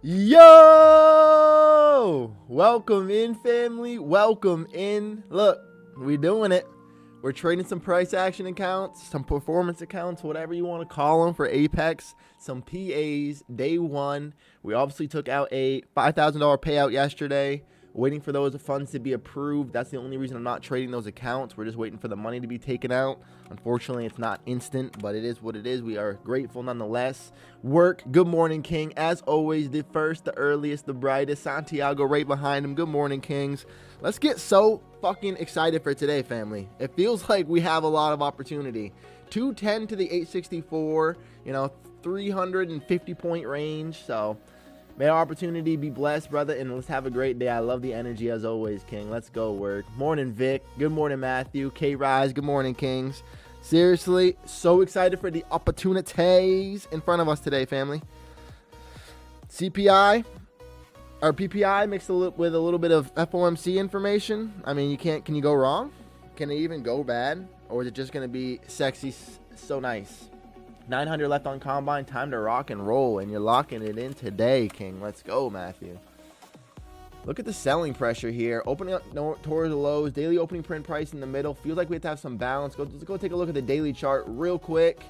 Yo! Welcome in, family. Welcome in. Look, we doing it. We're trading some price action accounts, some performance accounts, whatever you want to call them for Apex, some PAs, day one. We obviously took out a $5,000 payout yesterday, waiting for those funds to be approved. That's the only reason I'm not trading those accounts. We're just waiting for the money to be taken out. Unfortunately, it's not instant, but it is what it is. We are grateful nonetheless. Work, good morning, King. As always, the first, the earliest, the brightest. Santiago right behind him. Good morning, Kings. Let's get so fucking excited for today, family. It feels like we have a lot of opportunity. 210 to the 864, 350 point range. So may our opportunity be blessed, brother, and let's have a great day. I love the energy as always, King. Let's go, work. Morning, Vic. Good morning, Matthew. K-Rise. Good morning, Kings. Seriously, so excited for the opportunities in front of us today, family. CPI, or PPI mixed with a little bit of FOMC information. I mean, can you go wrong? Can it even go bad? Or is it just going to be sexy, so nice? 900 left on Combine. Time to rock and roll. And you're locking it in today, King. Let's go, Matthew. Look at the selling pressure here. Opening up towards the lows. Daily opening print price in the middle. Feels like we have to have some balance. Let's go take a look at the daily chart real quick.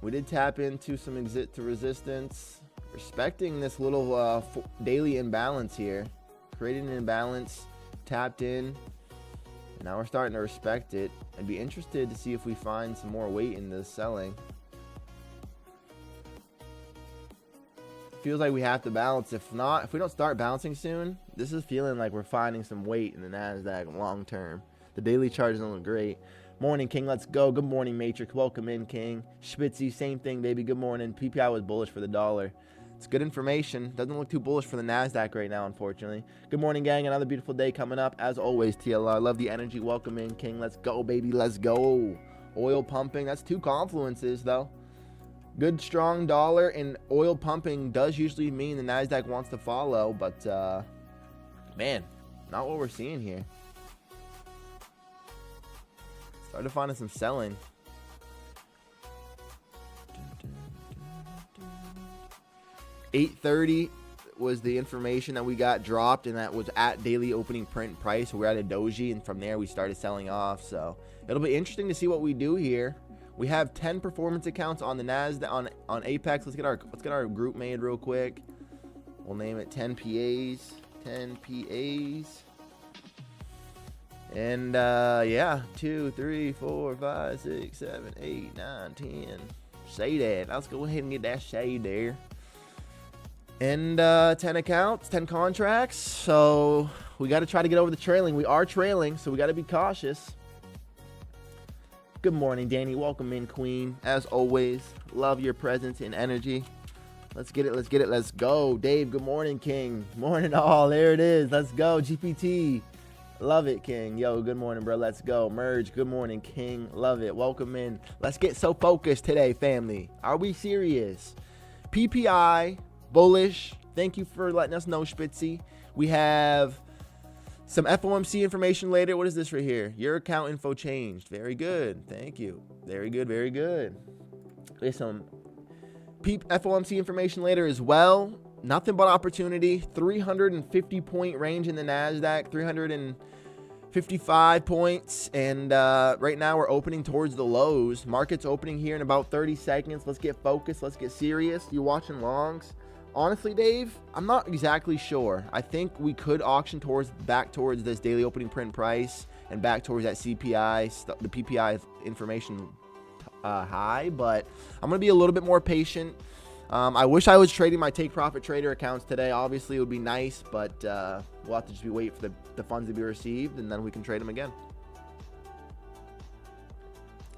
We did tap into some exit to resistance. Respecting this little daily imbalance here. Creating an imbalance. Tapped in. Now we're starting to respect it. I'd be interested to see if we find some more weight in this selling. Feels like we have to balance. If not, if we don't start bouncing soon, this is feeling like we're finding some weight in the NASDAQ long term. The daily chart doesn't look great. Morning, King. Let's go. Good morning, Matrix. Welcome in, King. Spitzy, same thing, baby. Good morning. PPI was bullish for the dollar. It's good information. Doesn't look too bullish for the NASDAQ right now, unfortunately. Good morning, gang. Another beautiful day coming up. As always, TLR. Love the energy. Welcome in, King. Let's go, baby. Let's go. Oil pumping. That's two confluences, though. Good, strong dollar and oil pumping does usually mean the NASDAQ wants to follow. But, man, not what we're seeing here. Started finding some selling. 830 was the information that we got dropped, and that was at daily opening print price. We're at a doji, and from there we started selling off. So it'll be interesting to see what we do here. We have 10 performance accounts on the NASDAQ on Apex. Let's get our group made real quick. We'll name it 10 PAs. 10 PAs. And yeah, 2, 3, 4, 5, 6, 7, 8, 9, 10. Say that. Let's go ahead and get that shade there. And 10 accounts, 10 contracts. So we got to try to get over the trailing. We are trailing, so we got to be cautious. Good morning, Danny. Welcome in, Queen. As always, love your presence and energy. Let's get it. Let's get it. Let's go. Dave, good morning, King. Morning, all. There it is. Let's go. GPT. Love it, King. Yo, good morning, bro. Let's go. Merge. Good morning, King. Love it. Welcome in. Let's get so focused today, family. Are we serious? PPI. Bullish. Thank you for letting us know, Spitzy. We have some FOMC information later. What is this right here? Your account info changed. Very good. Thank you. Very good. Very good. There's some FOMC information later as well. Nothing but opportunity. 350 point range in the NASDAQ. 355 points. And right now we're opening towards the lows. Market's opening here in about 30 seconds. Let's get focused. Let's get serious. You watching longs? Honestly, Dave, I'm not exactly sure. I think we could auction back towards this daily opening print price and back towards that CPI, the PPI information high, but I'm going to be a little bit more patient. I wish I was trading my take profit trader accounts today. Obviously, it would be nice, but we'll have to just wait for the funds to be received, and then we can trade them again.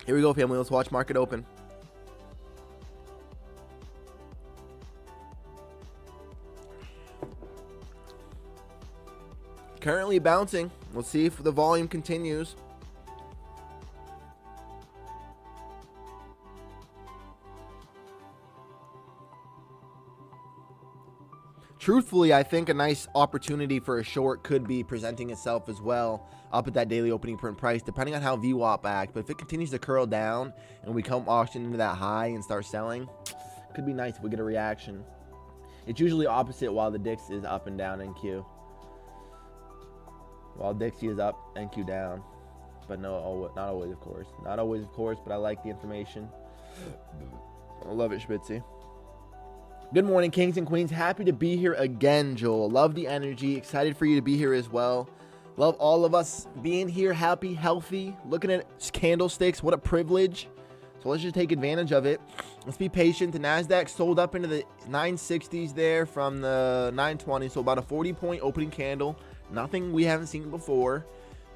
Here we go, family. Let's watch market open. Currently bouncing. We'll see if the volume continues. Truthfully, I think a nice opportunity for a short could be presenting itself as well up at that daily opening print price, depending on how VWAP acts. But if it continues to curl down and we come auction into that high and start selling, could be nice if we get a reaction. It's usually opposite while the DIX is up and down NQ. While Dixie is up, NQ down. But no, not always, of course. Not always, of course, but I like the information. I love it, Spitzy. Good morning, kings and queens. Happy to be here again, Joel. Love the energy. Excited for you to be here as well. Love all of us being here, happy, healthy, looking at candlesticks. What a privilege. So let's just take advantage of it. Let's be patient. The NASDAQ sold up into the 960s there from the 920. So about a 40-point opening candle. Nothing we haven't seen before.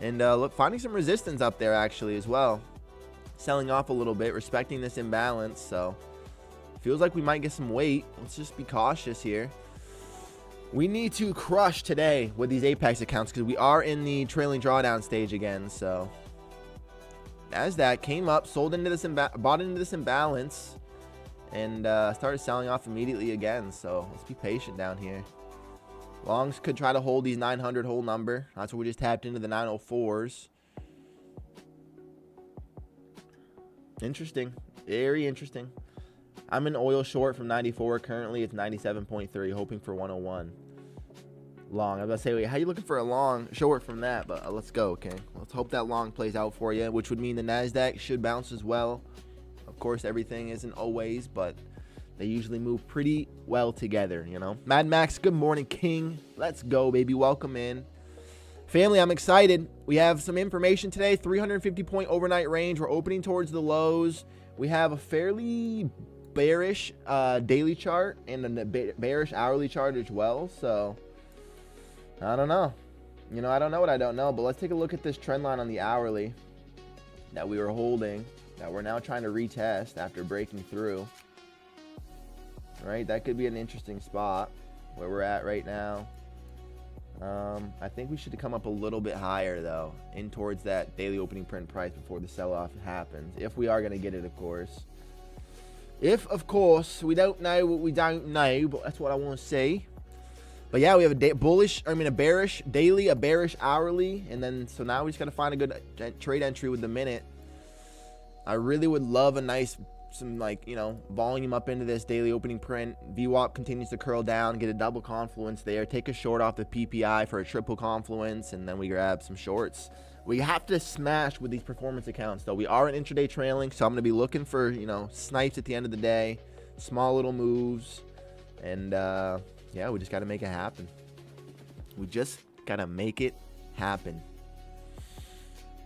And look, finding some resistance up there actually as well. Selling off a little bit, respecting this imbalance. So feels like we might get some weight. Let's just be cautious here. We need to crush today with these Apex accounts because we are in the trailing drawdown stage again. So NASDAQ came up, sold into this, bought into this imbalance, and started selling off immediately again. So let's be patient down here. Longs could try to hold these 900 whole number. That's what we just tapped into the 904s. Interesting. Very interesting. I'm in oil short from 94. Currently, it's 97.3, hoping for 101. Long. I was about to say, wait, how you looking for a long short from that? But let's go, okay? Let's hope that long plays out for you, which would mean the NASDAQ should bounce as well. Of course, everything isn't always, but they usually move pretty well together, you know? Mad Max, good morning, King. Let's go, baby. Welcome in. Family, I'm excited. We have some information today. 350-point overnight range. We're opening towards the lows. We have a fairly bearish daily chart and a bearish hourly chart as well. So, I don't know. You know, I don't know what I don't know. But let's take a look at this trend line on the hourly that we were holding, that we're now trying to retest after breaking through. Right, that could be an interesting spot where we're at right now. I think we should come up a little bit higher though, in towards that daily opening print price before the sell-off happens. If we are going to get it, of course. If, of course, we don't know what we don't know, but that's what I want to say. But yeah, we have a bearish daily, a bearish hourly, and then so now we just got to find a good trade entry with the minute. I really would love a nice, some like, you know, volume up into this daily opening print. VWAP continues to curl down, get a double confluence there, take a short off the PPI for a triple confluence, and then we grab some shorts. We have to smash with these performance accounts though. We are an intraday trailing, so I'm going to be looking for, you know, snipes at the end of the day, small little moves, and yeah, we just got to make it happen. We just got to make it happen.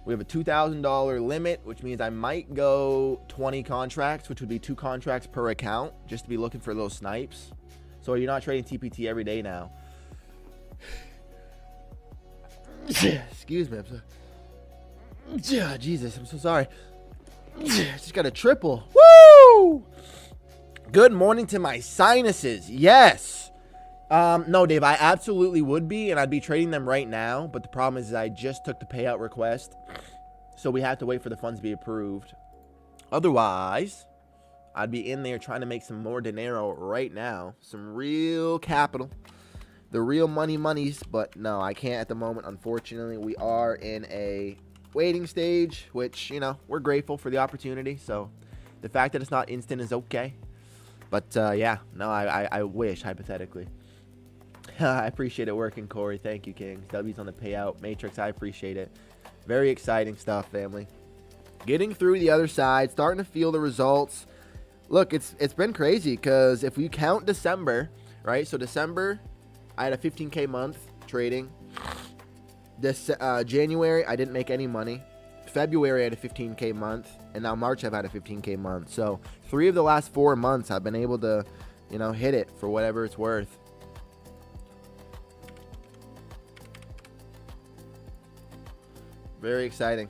We have a $2,000 limit, which means I might go 20 contracts, which would be 2 contracts per account, just to be looking for those snipes. So you're not trading TPT every day now. Excuse me. Jesus, I'm so sorry. Just got a triple. Woo! Good morning to my sinuses. Yes. No, Dave, I absolutely would be, and I'd be trading them right now. But the problem is I just took the payout request, so we have to wait for the funds to be approved. Otherwise, I'd be in there trying to make some more dinero right now. Some real capital. The real monies. But no, I can't at the moment, unfortunately. We are in a waiting stage, which, you know, we're grateful for the opportunity. So the fact that it's not instant is okay. But, yeah, no, I wish, hypothetically. I appreciate it working, Corey. Thank you, King. W's on the payout. Matrix, I appreciate it. Very exciting stuff, family. Getting through the other side, starting to feel the results. Look, it's been crazy because if we count December, right? So December, I had a 15K month trading. This January, I didn't make any money. February, I had a 15K month. And now March, I've had a 15K month. So 3 of the last 4 months, I've been able to, you know, hit it for whatever it's worth. Very exciting.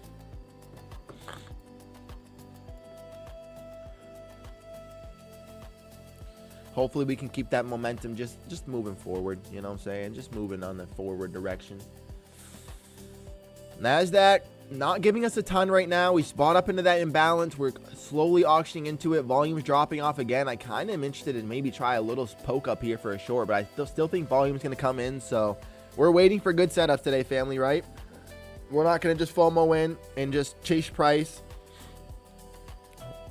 Hopefully we can keep that momentum just moving forward, you know what I'm saying? Just moving on the forward direction. NASDAQ not giving us a ton right now. We spot up into that imbalance. We're slowly auctioning into it. Volume's dropping off again. I kind of am interested in maybe try a little poke up here for a short, but I still think volume's going to come in. So we're waiting for good setups today, family, right? We're not going to just FOMO in and just chase price.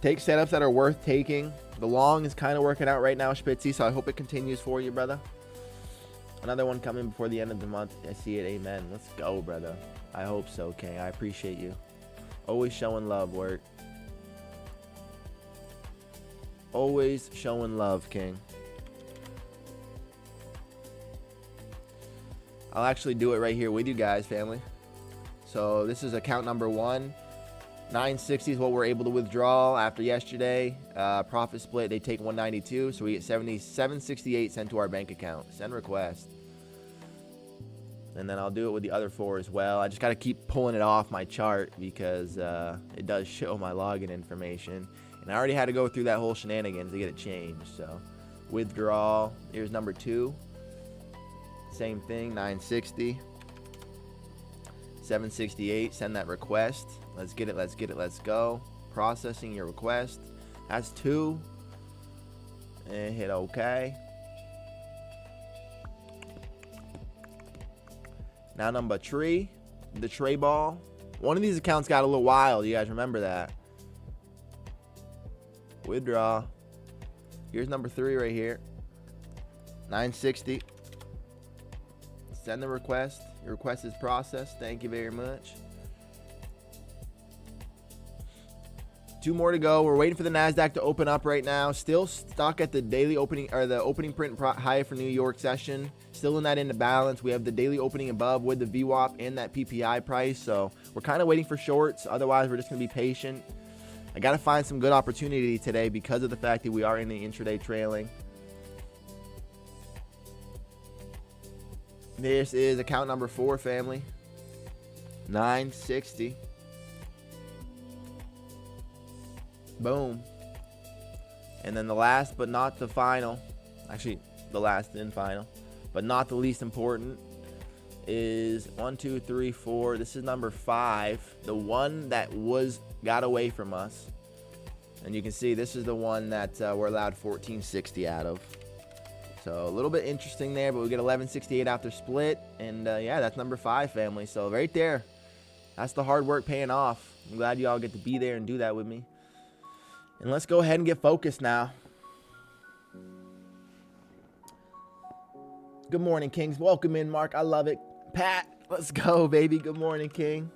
Take setups that are worth taking. The long is kind of working out right now, Spitzy, so I hope it continues for you, brother. Another one coming before the end of the month. I see it. Amen. Let's go, brother. I hope so, King. I appreciate you. Always showing love, work. Always showing love, King. I'll actually do it right here with you guys, family. So this is account number 1. 960 is what we're able to withdraw after yesterday. Profit split, they take 192, so we get 768 sent to our bank account. Send request. And then I'll do it with the other 4 as well. I just got to keep pulling it off my chart because it does show my login information. And I already had to go through that whole shenanigans to get it changed. So withdraw, here's number 2. Same thing, 960. 768, send that request. Let's get it, let's get it, let's go. Processing your request. That's 2. And hit OK. Now number 3, the tray ball. One of these accounts got a little wild. You guys remember that. Withdraw. Here's number 3 right here. 960. Send the request. Your request is processed. Thank you very much. 2 more to go. We're waiting for the NASDAQ to open up right now. Still stuck at the daily opening or the opening print high for New York session. Still in that into balance. We have the daily opening above with the VWAP and that PPI price. So we're kind of waiting for shorts. Otherwise, we're just going to be patient. I got to find some good opportunity today because of the fact that we are in the intraday trailing. This is account number 4, family. 960. Boom. And then the last but not the final, actually the last and final, but not the least important, is 1, 2, 3, 4. This is number 5, the one that got away from us. And you can see this is the one that we're allowed 1460 out of. So a little bit interesting there, but we get 1168 after split. And yeah, that's number 5, family. So right there, that's the hard work paying off. I'm glad you all get to be there and do that with me. And let's go ahead and get focused now. Good morning, Kings. Welcome in, Mark. I love it. Pat, let's go, baby. Good morning, King.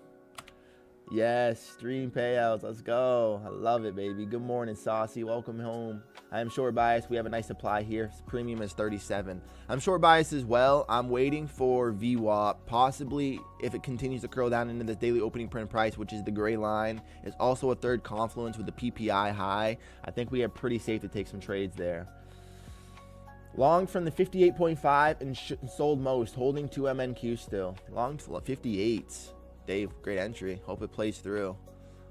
Yes, stream payouts. Let's go. I love it, baby. Good morning, Saucy. Welcome home. I am short bias. We have a nice supply here. Premium is 37. I'm short bias as well. I'm waiting for VWAP. Possibly, if it continues to curl down into this daily opening print price, which is the gray line, it's also a third confluence with the PPI high. I think we are pretty safe to take some trades there. Long from the 58.5 and sold most, holding 2 MNQ still. Long to 58s. Dave, great entry. Hope it plays through.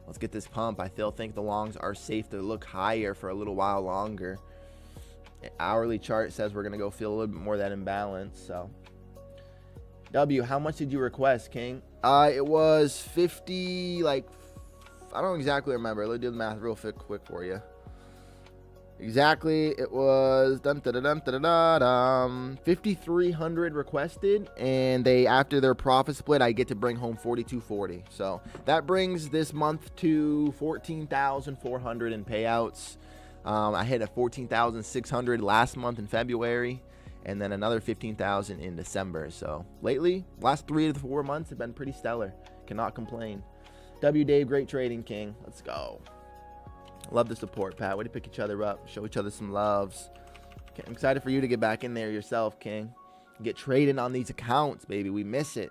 Let's get this pump. I still think the longs are safe to look higher for a little while longer. Hourly chart says we're going to go feel a little bit more of that imbalance. So, W, how much did you request, King? It was 50, like, I don't exactly remember. Let's do the math real quick for you. Exactly, it was 5,300 requested, and they, after their profit split, I get to bring home 4,240. So that brings this month to 14,400 in payouts. I hit a 14,600 last month in February, and then another 15,000 in December. So lately, last 3 to 4 months have been pretty stellar. Cannot complain. W Dave, great trading, King. Let's go. Love the support, Pat. Way to pick each other up, show each other some loves. I'm excited for you to get back in there yourself, King. Get traded on these accounts, baby. We miss it.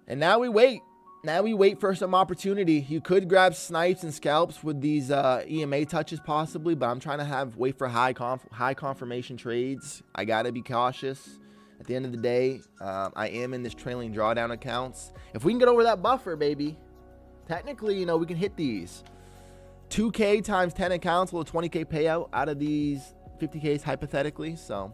And now we wait. Now we wait for some opportunity. You could grab snipes and scalps with these EMA touches possibly, but I'm trying to wait for high confirmation trades. I got to be cautious. At the end of the day, I am in this trailing drawdown accounts. If we can get over that buffer, baby, technically, you know, we can hit these. 2K times 10 accounts will a 20K payout out of these 50Ks hypothetically. So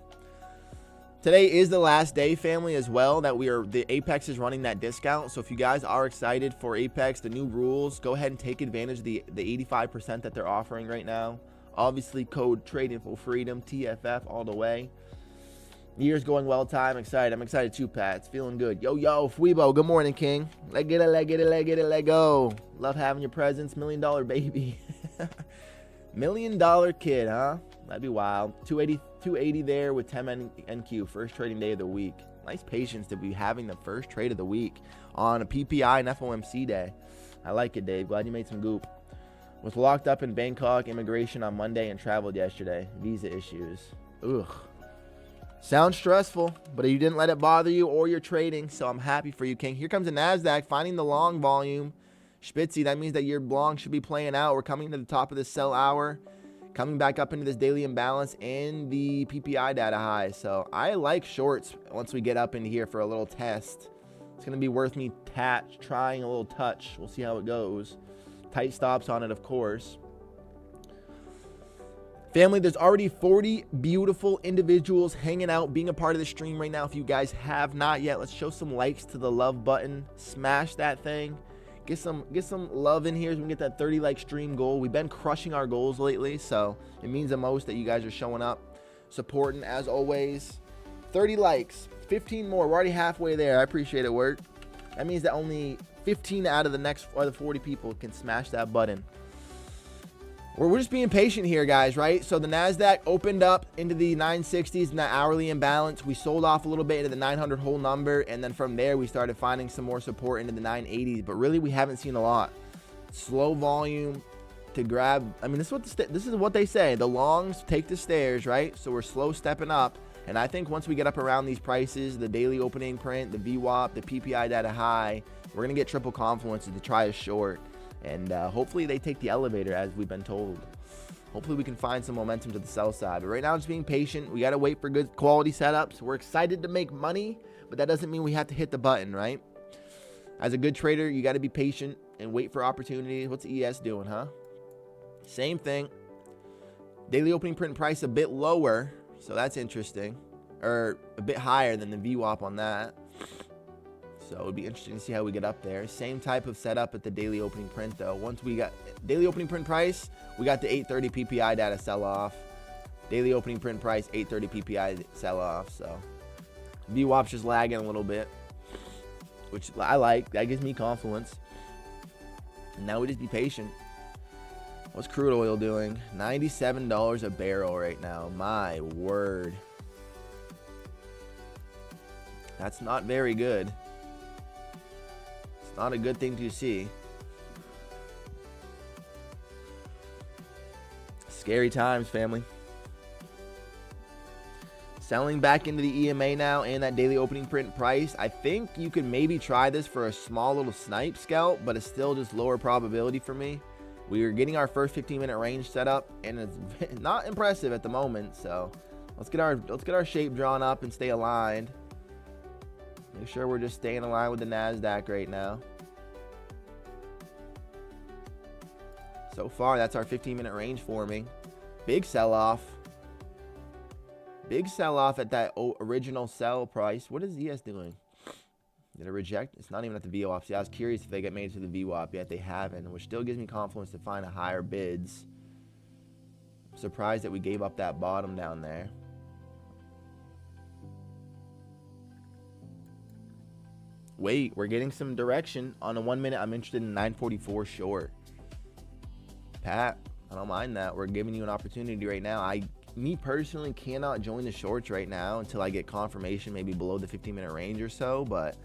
today is the last day, family, as well, that the Apex is running that discount. So if you guys are excited for Apex, the new rules, go ahead and take advantage of the 85% that they're offering right now. Obviously, code Trading Freedom, TFF all the way. Year's going well, Ty. I'm excited. I'm excited too, Pat. It's feeling good. Yo, Fuibo. Good morning, King. Let get it, let go. Love having your presence. $1 million baby. $1 million kid, huh? That'd be wild. 280 there with 10 NQ. First trading day of the week. Nice patience to be having the first trade of the week on a PPI and FOMC day. I like it, Dave. Glad you made some goop. Was locked up in Bangkok immigration on Monday and traveled yesterday. Visa issues. Ugh. Sounds stressful, but you didn't let it bother you or your trading, so I'm happy for you, King. Here comes the NASDAQ, finding the long volume. Spitzy, that means that your long should be playing out. We're coming to the top of the sell hour, coming back up into this daily imbalance and the PPI data high. So I like shorts once we get up into here for a little test. It's going to be worth me trying a little touch. We'll see how it goes. Tight stops on it, of course. Family, there's already 40 beautiful individuals hanging out, being a part of the stream right now. If you guys have not yet, let's show some likes to the love button. Smash that thing. Get some love in here so we can get that 30 like stream goal. We've been crushing our goals lately, so it means the most that you guys are showing up, supporting as always. 30 likes, 15 more. We're already halfway there. I appreciate it, work. That means that only 15 out of the 40 people can smash that button. We're just being patient here, guys, right? So the NASDAQ opened up into the 960s in that hourly imbalance. We sold off a little bit into the 900 whole number, and then from there we started finding some more support into the 980s. But really, we haven't seen a lot. Slow volume to grab. I mean, this is what they say. The longs take the stairs, right? So we're slow stepping up. And I think once we get up around these prices, the daily opening print, the VWAP, the PPI data high, we're going to get triple confluences to try a short. And hopefully they take the elevator, as we've been told. Hopefully we can find some momentum to the sell side. But right now, just being patient. We got to wait for good quality setups. We're excited to make money, but that doesn't mean we have to hit the button, right? As a good trader, you got to be patient and wait for opportunities. What's ES doing, huh? Same thing. Daily opening print price a bit lower, so that's interesting. Or a bit higher than the VWAP on that. So it would be interesting to see how we get up there. Same type of setup at the daily opening print, though. Once we got daily opening print price, we got the 830 PPI data sell-off. Daily opening print price, 830 PPI sell-off. So VWAP's just lagging a little bit, which I like. That gives me confidence. And now we just be patient. What's crude oil doing? $97 a barrel right now. My word. That's not very good. Not a good thing to see. Scary times, family. Selling back into the EMA now and that daily opening print price. I think you could maybe try this for a small little snipe scalp, but it's still just lower probability for me. We are getting our first 15-minute range set up, and it's not impressive at the moment. So let's get our shape drawn up and stay aligned. Make sure we're just staying aligned with the NASDAQ right now. So far, that's our 15-minute range forming. Big sell-off. Big sell-off at that original sell price. What is ES doing? Did it reject? It's not even at the VWAP. See, I was curious if they get made to the VWAP, yet they haven't, which still gives me confidence to find a higher bids. I'm surprised that we gave up that bottom down there. Wait, we're getting some direction on a 1 minute. I'm interested in 944 short. Pat, I don't mind that. We're giving you an opportunity right now. Me personally cannot join the shorts right now until I get confirmation, maybe below the 15-minute range or so, but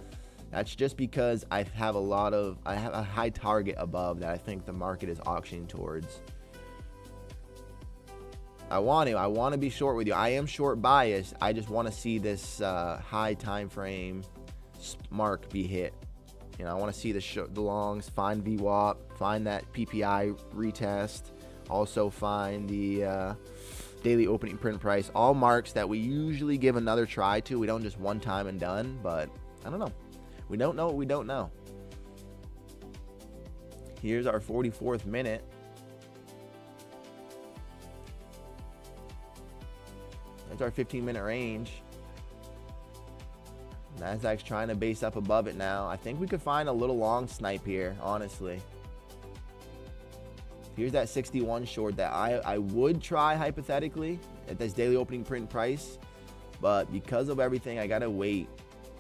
that's just because I have a high target above that I think the market is auctioning towards. I want to be short with you. I am short biased. I just want to see this high time frame mark be hit. You know, I want to see the longs, find VWAP, find that PPI retest, also find the daily opening print price. All marks that we usually give another try to. We don't just one time and done, but I don't know. We don't know what we don't know. Here's our 44th minute. That's our 15-minute range. NASDAQ's trying to base up above it now. I think we could find a little long snipe here, honestly. Here's that 61 short that I would try hypothetically at this daily opening print price. But because of everything, I got to wait.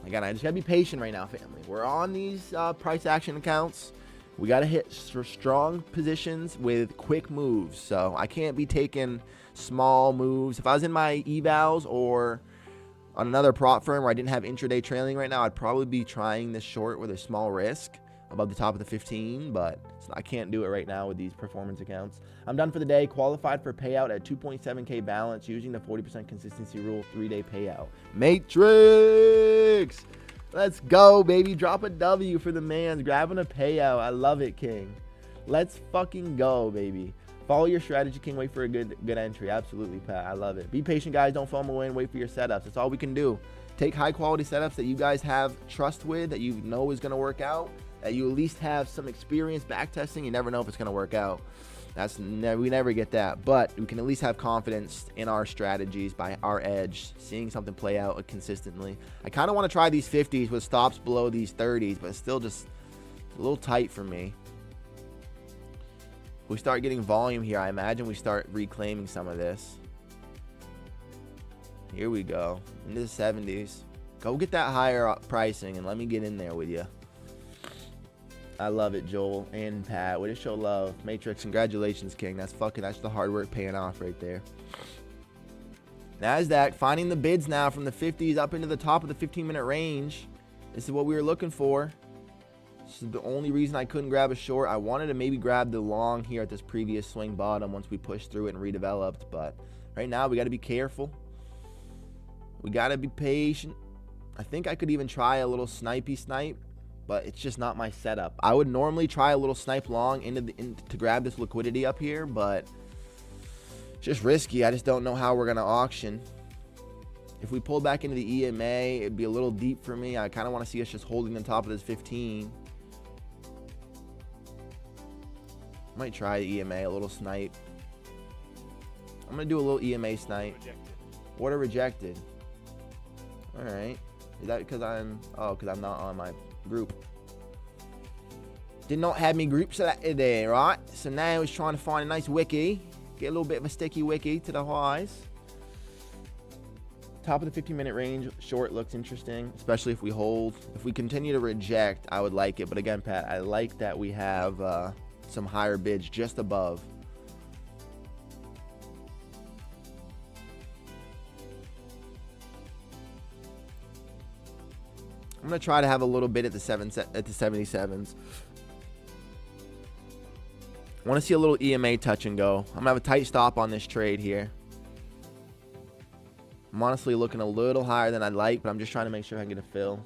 Again, I just got to be patient right now, family. We're on these price action accounts. We got to hit strong positions with quick moves. So I can't be taking small moves. If I was in my evals or on another prop firm where I didn't have intraday trailing right now, I'd probably be trying this short with a small risk above the top of the 15, but I can't do it right now with these performance accounts. I'm done for the day. Qualified for payout at 2.7K balance using the 40% consistency rule, 3-day payout. Matrix! Let's go, baby. Drop a W for the mans. Grabbing a payout. I love it, King. Let's fucking go, baby. Follow your strategy, King. Wait for a good entry. Absolutely, Pat. I love it. Be patient, guys. Don't FOMO in. Wait for your setups. That's all we can do. Take high-quality setups that you guys have trust with, that you know is going to work out, that you at least have some experience backtesting. You never know if it's going to work out. We never get that, but we can at least have confidence in our strategies by our edge, seeing something play out consistently. I kind of want to try these 50s with stops below these 30s, but it's still just a little tight for me. If we start getting volume here, I imagine we start reclaiming some of this. Here we go, into the 70s. Go get that higher pricing and let me get in there with you. I love it, Joel and Pat. Way to show love. Matrix, congratulations, King. That's the hard work paying off right there. NASDAQ finding the bids now from the 50s up into the top of the 15-minute range. This is what we were looking for. This is the only reason I couldn't grab a short. I wanted to maybe grab the long here at this previous swing bottom once we pushed through it and redeveloped. But right now, we got to be careful. We got to be patient. I think I could even try a little snipey snipe, but it's just not my setup. I would normally try a little snipe long to grab this liquidity up here, but it's just risky. I just don't know how we're going to auction. If we pull back into the EMA, it'd be a little deep for me. I kind of want to see us just holding the top of this 15. Might try the EMA, a little snipe. I'm going to do a little EMA snipe. Order rejected. All right. Is that because because I'm not on my group? Did not have me group selected there, right? So now he's trying to find a nice wiki. Get a little bit of a sticky wiki to the highs. Top of the 15-minute range, short looks interesting, especially if we hold. If we continue to reject, I would like it. But again, Pat, I like that we have some higher bids just above. I'm going to try to have a little bit at the 77s. I want to see a little EMA touch and go. I'm going to have a tight stop on this trade here. I'm honestly looking a little higher than I'd like, but I'm just trying to make sure I can get a fill.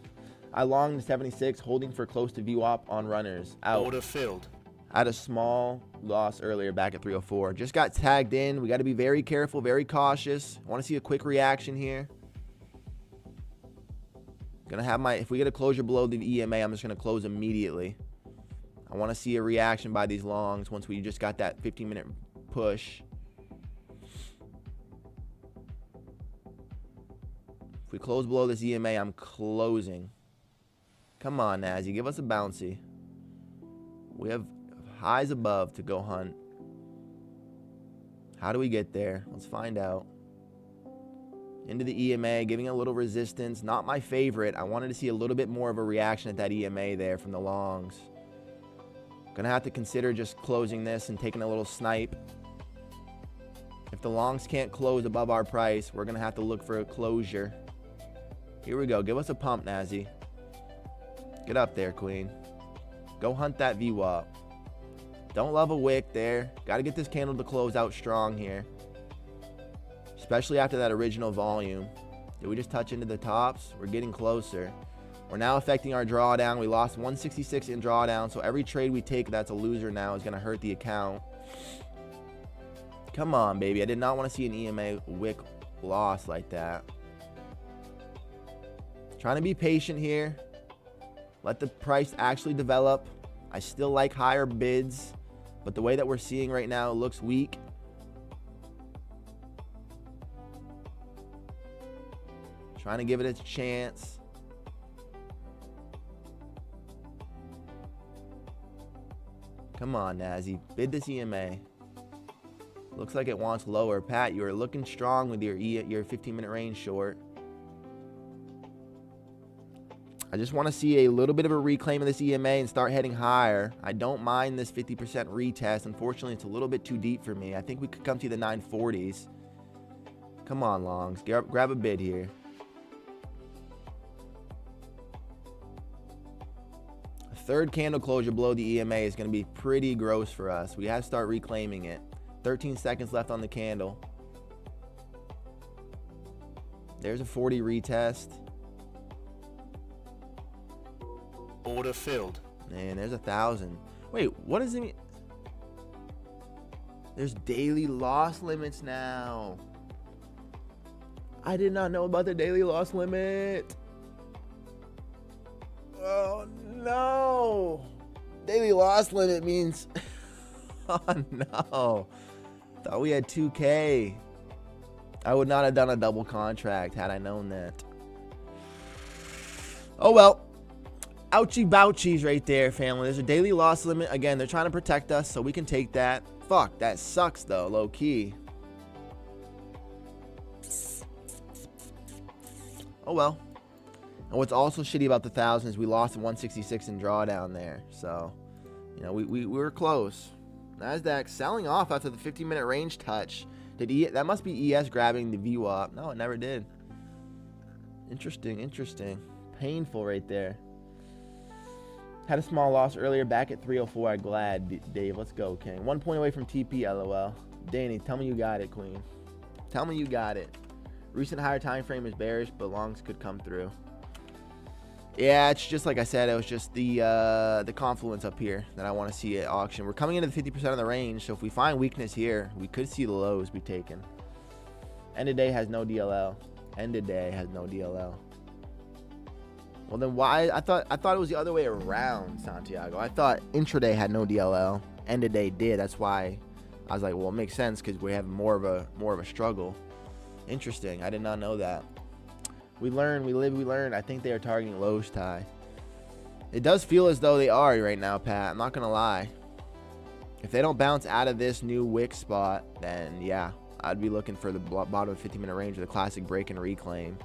I long the 76, holding for close to VWAP on runners. Out. Order filled. I had a small loss earlier back at 304. Just got tagged in. We got to be very careful, very cautious. I want to see a quick reaction here. Gonna have if we get a closure below the EMA, I'm just gonna close immediately. I want to see a reaction by these longs once we just got that 15-minute push. If we close below this EMA, I'm closing. Come on, Nazi, give us a bouncy. We have highs above to go hunt. How do we get there? Let's find out. Into the EMA, giving a little resistance. Not my favorite. I wanted to see a little bit more of a reaction at that EMA there from the longs. Gonna have to consider just closing this and taking a little snipe. If the longs can't close above our price, we're gonna have to look for a closure. Here we go. Give us a pump, Nazi. Get up there, Queen. Go hunt that VWAP. Don't love a wick there. Gotta get this candle to close out strong here. Especially after that original volume. Did we just touch into the tops? We're getting closer. We're now affecting our drawdown. We lost 166 in drawdown, so every trade we take that's a loser now is going to hurt the account. Come on, baby. I did not want to see an EMA wick loss like that. Trying to be patient here. Let the price actually develop. I still like higher bids, but the way that we're seeing right now, it looks weak. Trying to give it a chance. Come on, Nazi. Bid this EMA. Looks like it wants lower. Pat, you are looking strong with your 15-minute range short. I just want to see a little bit of a reclaim of this EMA and start heading higher. I don't mind this 50% retest. Unfortunately, it's a little bit too deep for me. I think we could come to the 940s. Come on, longs. Grab a bid here. A third candle closure below the EMA is going to be pretty gross for us. We have to start reclaiming it. 13 seconds left on the candle. There's a 40 retest. Order filled. And there's 1,000. Wait, what does it mean? There's daily loss limits now. I did not know about the daily loss limit. Oh no. Daily loss limit means oh no. Thought we had 2K. I would not have done a double contract had I known that. Oh well. Ouchie bouchies right there, family. There's a daily loss limit. Again, they're trying to protect us, so we can take that. Fuck, that sucks, though, low-key. Oh, well. And what's also shitty about the 1,000 is we lost 166 in drawdown there. So, you know, we were close. NASDAQ selling off after the 15-minute range touch. That must be ES grabbing the VWAP. No, it never did. Interesting, interesting. Painful right there. Had a small loss earlier back at 304. I'm glad, Dave. Let's go, King. 1 point away from TP, LOL. Danny, tell me you got it, Queen. Tell me you got it. Recent higher time frame is bearish, but longs could come through. Yeah, it's just like I said. It was just the confluence up here that I want to see at auction. We're coming into the 50% of the range, so if we find weakness here, we could see the lows be taken. End of day has no DLL. End of day has no DLL. Well, then why? I thought it was the other way around, Santiago. I thought intraday had no DLL. End of day did. That's why I was like, well, it makes sense because we have more of a struggle. Interesting. I did not know that. We learn, we live, we learn. I think they are targeting lows tie. It does feel as though they are right now, Pat. I'm not gonna lie. If they don't bounce out of this new wick spot, then yeah, I'd be looking for the bottom of 50-minute range with a classic break and reclaim.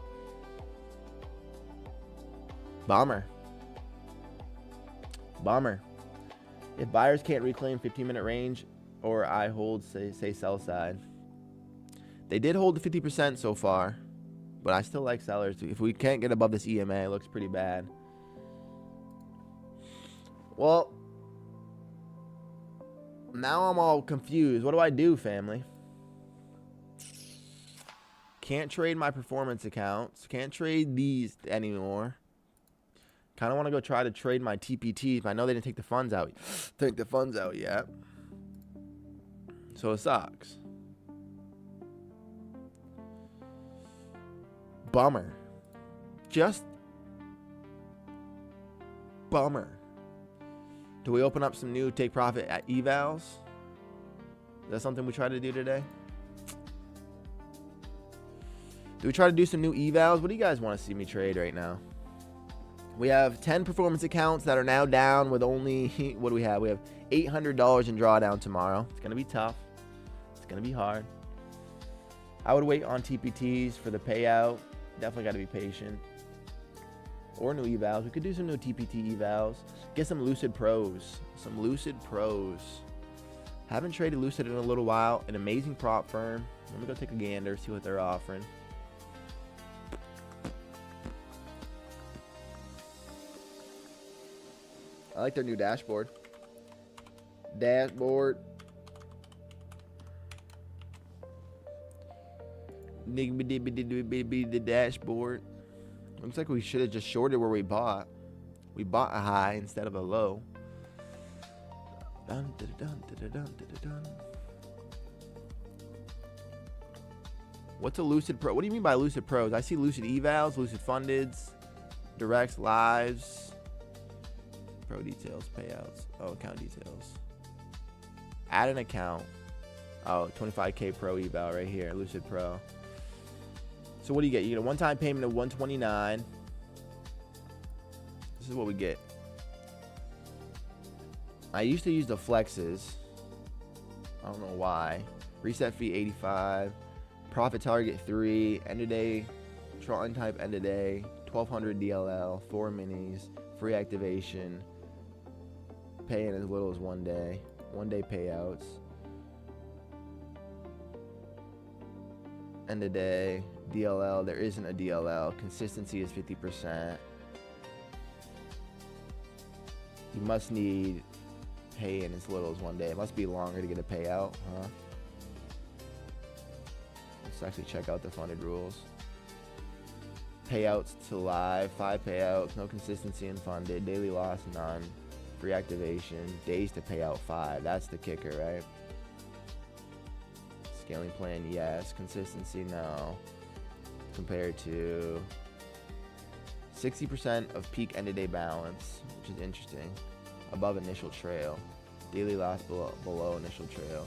Bummer. If buyers can't reclaim 15-minute range, or I hold, say sell side. They did hold the 50% so far, but I still like sellers. If we can't get above this EMA, it looks pretty bad. Well, now I'm all confused. What do I do, family? Can't trade my performance accounts. Can't trade these anymore. Kind of want to go try to trade my TPTs. I know they didn't take the funds out. Yet. So it sucks. Bummer. Just bummer. Do we open up some new take profit at evals? Is that something we try to do today? Do we try to do some new evals? What do you guys want to see me trade right now? We have 10 performance accounts that are now down with only, what do we have? We have $800 in drawdown tomorrow. It's going to be tough. It's going to be hard. I would wait on TPTs for the payout. Definitely got to be patient. Or new evals. We could do some new TPT evals. Get some Lucid Pros. Haven't traded Lucid in a little while. An amazing prop firm. Let me go take a gander, see what they're offering. I like their new dashboard. The dashboard. Looks like we should have just shorted where we bought. We bought a high instead of a low. What's a Lucid Pro? What do you mean by Lucid Pros? I see Lucid Evals, Lucid Fundeds, Directs, Lives. Pro details, payouts. Oh, account details. Add an account. Oh, 25K Pro eval right here, Lucid Pro. So what do you get? You get a one-time payment of $129. This is what we get. I used to use the flexes. I don't know why. Reset fee $85. Profit target 3. End of day. Tron type end of day 1200 DLL, 4 minis, free activation, paying as little as 1 day, 1 day payouts. End of day, DLL, there isn't a DLL. Consistency is 50%. You must need pay in as little as 1 day. It must be longer to get a payout, huh? Let's actually check out the funded rules. Payouts to live, 5 payouts, no consistency in funded, daily loss, none, free activation, days to payout, 5. That's the kicker, right? Scaling plan, yes. Consistency, no. Compared to 60% of peak end of day balance, which is interesting. Above initial trail. Daily loss below initial trail.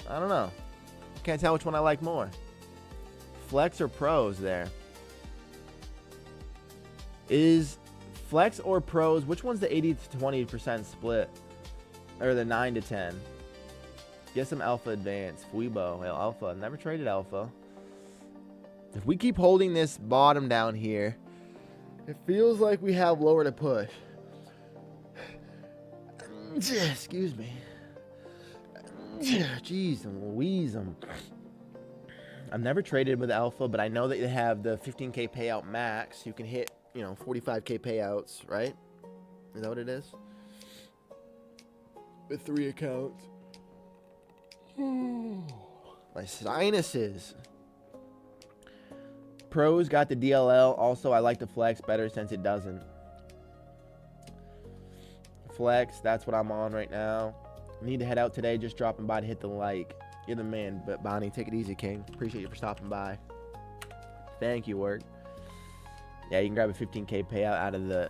I don't know. Can't tell which one I like more. Flex or pros there? Is flex or pros, which one's the 80 to 20% split? Or the 9 to 10? Get some alpha advance. Fuibo. Well, alpha. I've never traded alpha. If we keep holding this bottom down here, it feels like we have lower to push. Excuse me. Jeez, Louise. I've never traded with alpha, but I know that they have the 15K payout max. You can hit, 45K payouts, right? Is that what it is? With 3 accounts. My sinuses. Pros got the DLL. Also, I like the flex better since it doesn't. Flex, that's what I'm on right now. Need to head out today. Just dropping by to hit the like. You're the man, but Bonnie, take it easy, King. Appreciate you for stopping by. Thank you, work. Yeah, you can grab a 15K payout out of the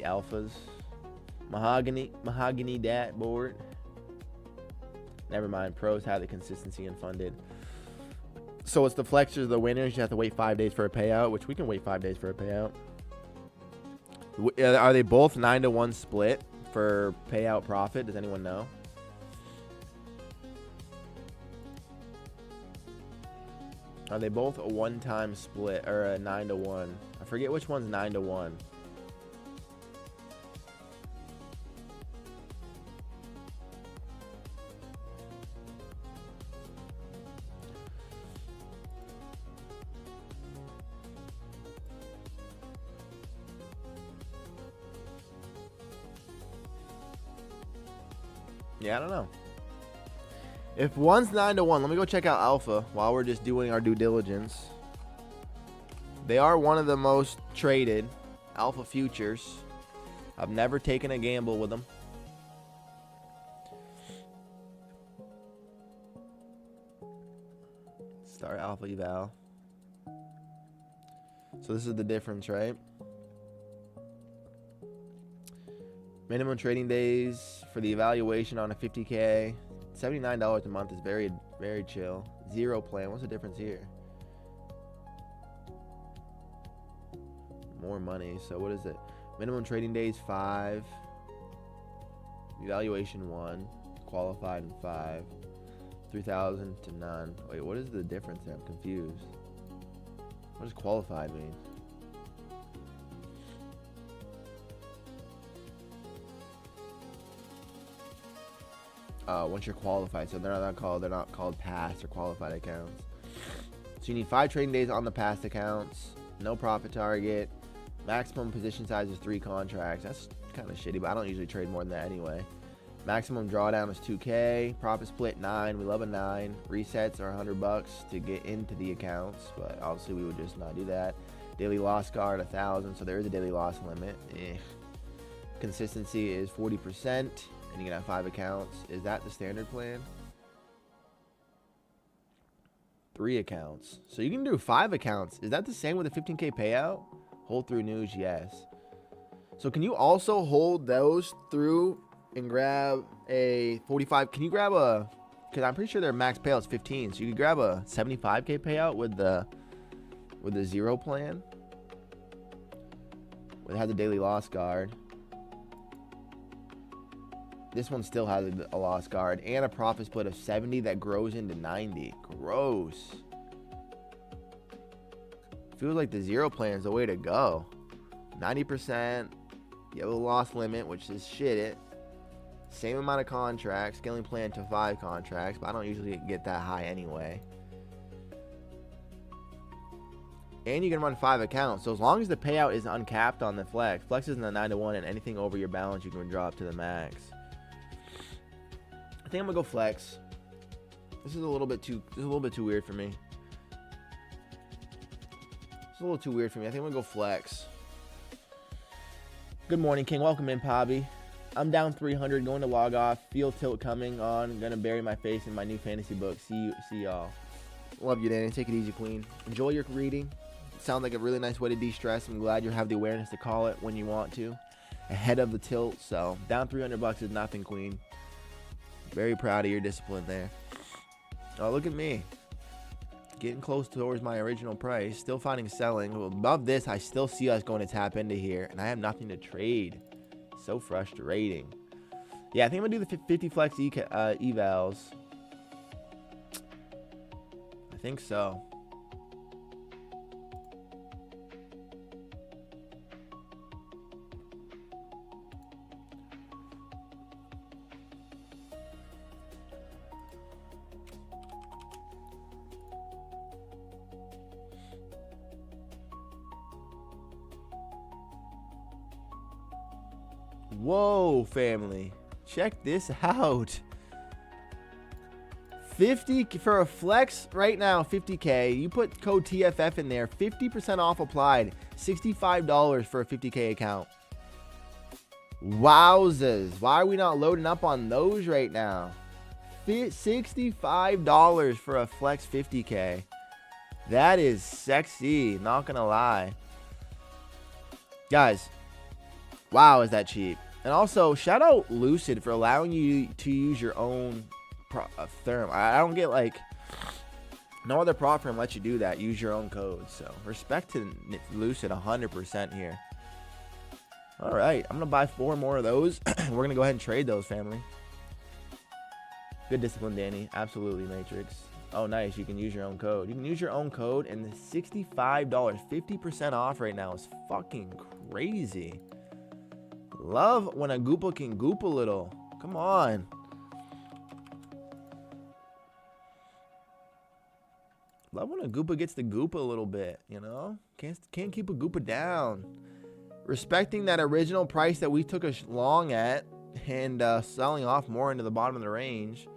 alphas. Mahogany dat board. Never mind. Pros have the consistency and funded. So it's the flexors, the winners. You have to wait 5 days for a payout, which we can wait 5 days for a payout. Are they both 9 to 1 split for payout profit? Does anyone know? Are they both a one-time split or a 9 to 1? I forget which one's 9 to 1. Yeah, I don't know. If one's 9 to 1, let me go check out alpha while we're just doing our due diligence. They are one of the most traded alpha futures. I've never taken a gamble with them. Start alpha eval. So this is the difference, right? Minimum trading days for the evaluation on a 50K. $79 a month is very, very chill. Zero plan. What's the difference here? More money. So what is it? Minimum trading days 5. Evaluation 1. Qualified 5. 3,000 to none. Wait, what is the difference there? I'm confused. What does qualified mean? Once you're qualified, so they're not called past or qualified accounts. So you need 5 trading days on the past accounts, no profit target, maximum position size is 3 contracts. That's kind of shitty, but I don't usually trade more than that anyway. Maximum drawdown is 2K, profit split 9. We love a 9. Resets are $100 to get into the accounts, but obviously we would just not do that. Daily loss guard 1,000, so there is a daily loss limit. Consistency is 40%. And you can have 5 accounts. Is that the standard plan? 3 accounts. So you can do 5 accounts. Is that the same with a 15K payout? Hold through news, yes. So can you also hold those through and grab a 45? Can you grab a, because I'm pretty sure their max payout is 15. So you could grab a 75K payout with the zero plan. It has a daily loss guard. This one still has a loss guard and a profit split of 70 that grows into 90. Gross. Feels like the zero plan is the way to go. 90%. You have a loss limit, which is shit it. Same amount of contracts. Scaling plan to 5 contracts, but I don't usually get that high anyway. And you can run 5 accounts. So as long as the payout is uncapped on the flex, flex isn't a 9-to-1, and anything over your balance you can withdraw up to the max. I think I'm gonna go flex. This is a little bit too weird for me. It's a little too weird for me. I think I'm gonna go flex. Good morning, King. Welcome in, Pobby. I'm down 300, going to log off. Feel tilt coming on. Gonna bury my face in my new fantasy book. See y'all. Love you, Danny. Take it easy, Queen. Enjoy your reading. Sounds like a really nice way to de-stress. I'm glad you have the awareness to call it when you want to, ahead of the tilt. So down $300 is nothing, Queen. Very proud of your discipline there. Oh, look at me, getting close towards my original price. Still finding selling. Above this, I still see us going to tap into here, and I have nothing to trade. So frustrating. Yeah, I think I'm gonna do the 50 flex evals. I think so. Whoa, family. Check this out. 50 for a flex right now, 50K. You put code TFF in there, 50% off applied. $65 for a 50K account. Wowzers. Why are we not loading up on those right now? $65 for a flex 50K. That is sexy, not gonna lie. Guys, wow, is that cheap? And also, shout out Lucid for allowing you to use your own therm. I don't get, like, no other prop firm lets you do that. Use your own code. So respect to Lucid 100% here. All right, I'm gonna buy 4 more of those. We're gonna go ahead and trade those, family. Good discipline, Danny. Absolutely, Matrix. Oh, nice. You can use your own code. You can use your own code, and the $65, 50% off right now is fucking crazy. Love when a Goopa can goop a little. Come on. Love when a Goopa gets to goop a little bit, you know? Can't keep a Goopa down. Respecting that original price that we took a long at and selling off more into the bottom of the range.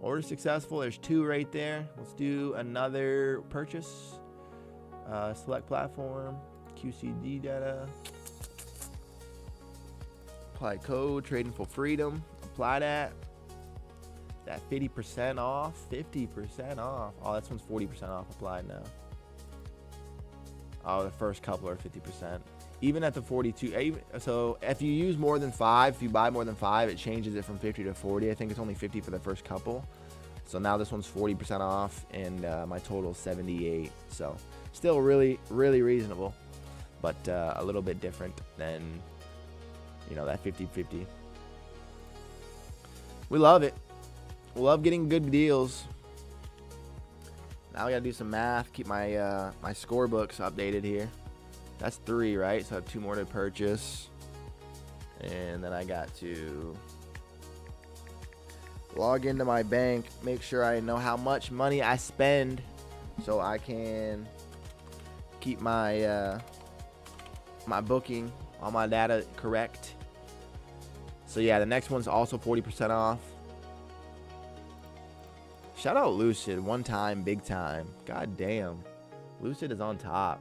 Order successful. There's 2 right there. Let's do another purchase. Select platform. QCD data. Apply code. Trading for freedom. Apply that. That 50% off. 50% off. Oh, that one's 40% off applied now. Oh, the first couple are 50%. Even at the 42. So if you use more than 5, if you buy more than 5, it changes it from 50 to 40. I think it's only 50 for the first couple. So now this one's 40% off, and my total is 78. So still really, really reasonable, but a little bit different than, you know, that 50-50. We love it. We love getting good deals. Now we gotta do some math. Keep my my scorebooks updated here. That's 3, right? So I have 2 more to purchase, and then I got to log into my bank, make sure I know how much money I spend, so I can keep my my booking, all my data correct. So yeah, the next one's also 40% off. Shout out Lucid, one time, big time. God damn, Lucid is on top.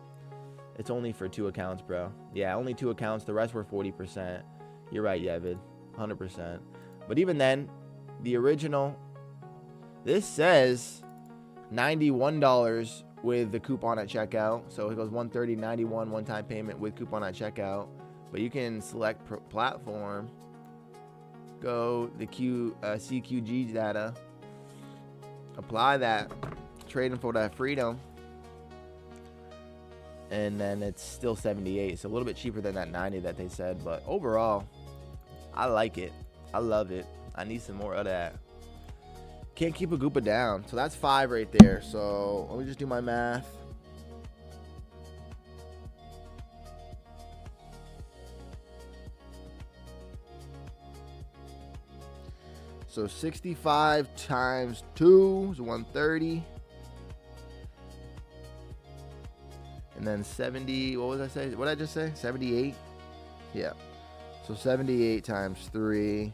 It's only for 2 accounts, bro. Yeah, only 2 accounts. The rest were 40%. You're right, Yevid, 100%. But even then, the original, this says $91 with the coupon at checkout. So it goes $130.91 one-time payment with coupon at checkout. But you can select platform, go the CQG data, apply that, trading for that freedom, and then it's still 78. So a little bit cheaper than that 90 that they said. But overall, I like it. I love it. I need some more of that. Can't keep a Goopa down. So that's 5 right there. So let me just do my math. So 65 times 2 is 130. And then 70, what was I say? What did I just say? 78? Yeah. So 78 times 3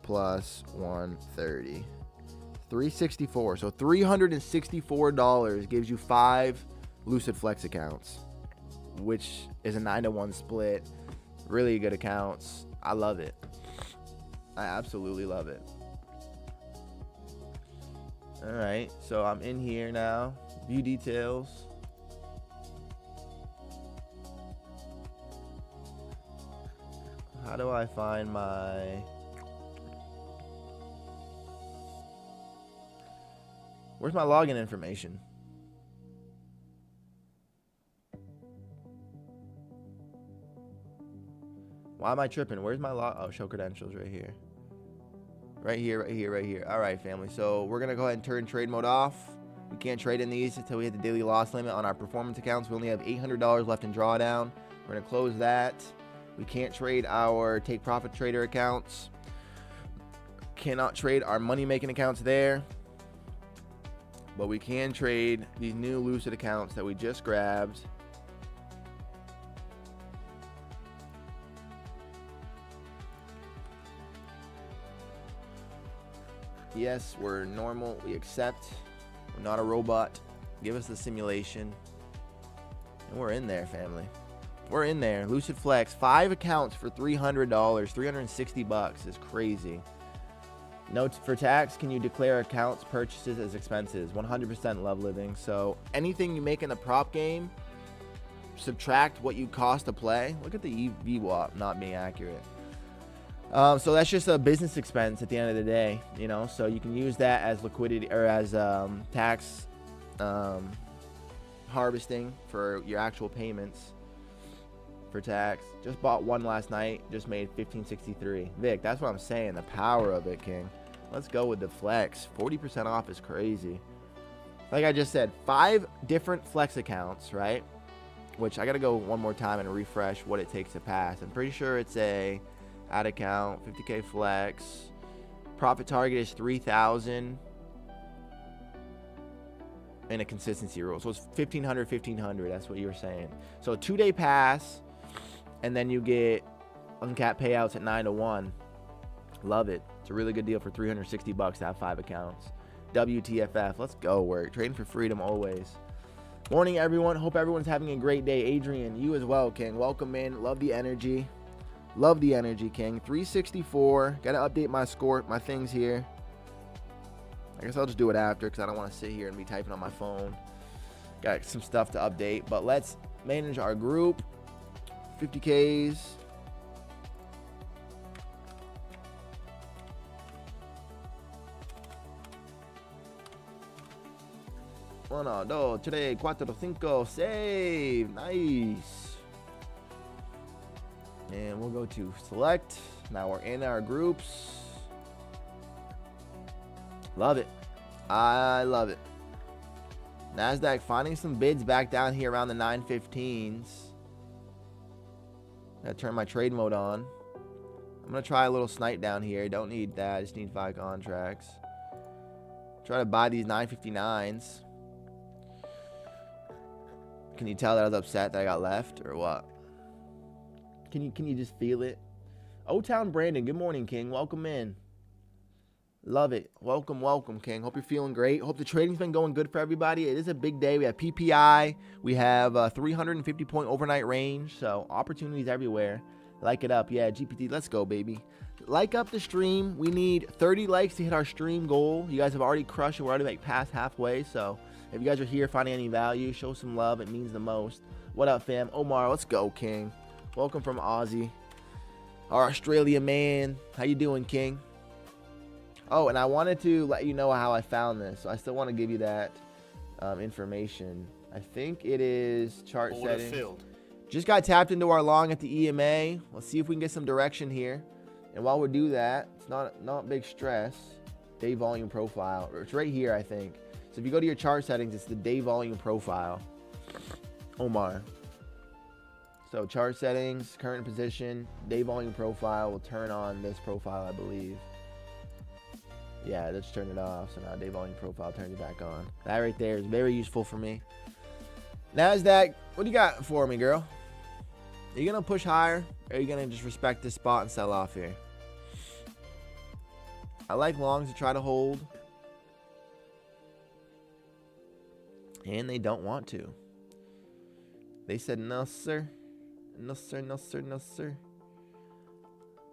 plus 130. 364. So $364 gives you 5 Lucid Flex accounts, which is a 9-to-1 split. Really good accounts. I love it. I absolutely love it. All right, so I'm in here now. View details. How do I find my... Where's my login information? Why am I tripping? Where's my oh, show credentials right here. Right here, right here, right here. All right, family. So we're going to go ahead and turn trade mode off. We can't trade in these until we hit the daily loss limit on our performance accounts. We only have $800 left in drawdown. We're going to close that. We can't trade our take profit trader accounts. Cannot trade our money making accounts there. But we can trade these new Lucid accounts that we just grabbed. Yes, we're normal. We accept. We're not a robot. Give us the simulation. And we're in there, family. We're in there. Lucid Flex. 5 accounts for $300. $360 is crazy. Note for tax, can you declare accounts purchases as expenses? 100% love living. So anything you make in the prop game, subtract what you cost to play. Look at the VWAP not being accurate. So that's just a business expense at the end of the day, you know. So you can use that as liquidity or as tax harvesting for your actual payments for tax. Just bought one last night, just made $15.63. Vic, that's what I'm saying. The power of it, King. Let's go with the flex. 40% off is crazy. Like I just said, 5 different flex accounts, right? Which I gotta go one more time and refresh what it takes to pass. I'm pretty sure it's a add account, 50K flex. Profit target is 3,000. And a consistency rule. So it's 1,500, 1,500. That's what you were saying. So a 2-day pass, and then you get uncapped payouts at 9-to-1. Love it. It's a really good deal for $360 to have 5 accounts. WTFF. Let's go work. Trading for freedom always. Morning, everyone. Hope everyone's having a great day. Adrian, you as well, King. Welcome in. Love the energy. Love the energy, King. 364. Got to update my score, my things here. I guess I'll just do it after because I don't want to sit here and be typing on my phone. Got some stuff to update. But let's manage our group. 50K's. 1, 2, 3, 4, 5. Save. Nice. And we'll go to select. Now we're in our groups. Love it. I love it. NASDAQ finding some bids back down here around the 915s. Gotta turn my trade mode on. I'm gonna try a little snipe down here. Don't need that. I just need 5 contracts. Try to buy these 959s. Can you tell that I was upset that I got left or what? Can you just feel it? O-Town Brandon, good morning, King. Welcome in. Love it. Welcome, welcome, King. Hope you're feeling great. Hope the trading's been going good for everybody. It is a big day. We have PPI. We have a 350-point overnight range. So opportunities everywhere. Like it up. Yeah, GPT, let's go, baby. Like up the stream. We need 30 likes to hit our stream goal. You guys have already crushed it. We're already like past halfway. So if you guys are here finding any value, show some love. It means the most. What up, fam? Omar, let's go, King. Welcome from Aussie. Our Australia man. How you doing, King? Oh, and I wanted to let you know how I found this. So I still want to give you that information. I think it is chart setting. Filled. Just got tapped into our long at the EMA. Let's see if we can get some direction here. And while we do that, it's not big stress. Day volume profile. It's right here, I think. So if you go to your chart settings, it's the day volume profile. Omar. So chart settings, current position, day volume profile will turn on this profile, I believe. Yeah, let's turn it off. So now day volume profile turns it back on. That right there is very useful for me. NASDAQ, what do you got for me, girl? Are you going to push higher? Or are you going to just respect this spot and sell off here? I like longs to try to hold. And they don't want to. They said, no, sir. No, sir, no, sir, no, sir.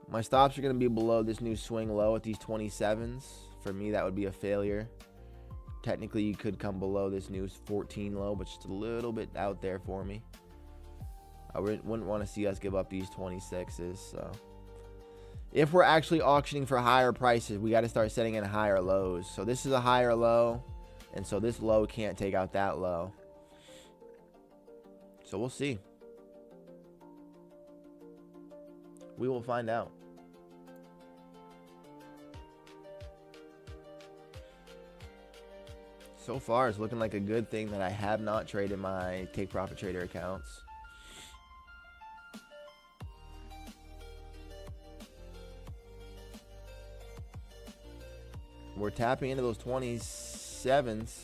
My stops are going to be below this new swing low at these 27s. For me, that would be a failure. Technically, you could come below this new 14 low, but just a little bit out there for me. I wouldn't want to see us give up these 26s. So, if we're actually auctioning for higher prices, we got to start setting in higher lows. So this is a higher low, and so this low can't take out that low. So we'll see. We will find out. So far, it's looking like a good thing that I have not traded my Take Profit Trader accounts. We're tapping into those 27s.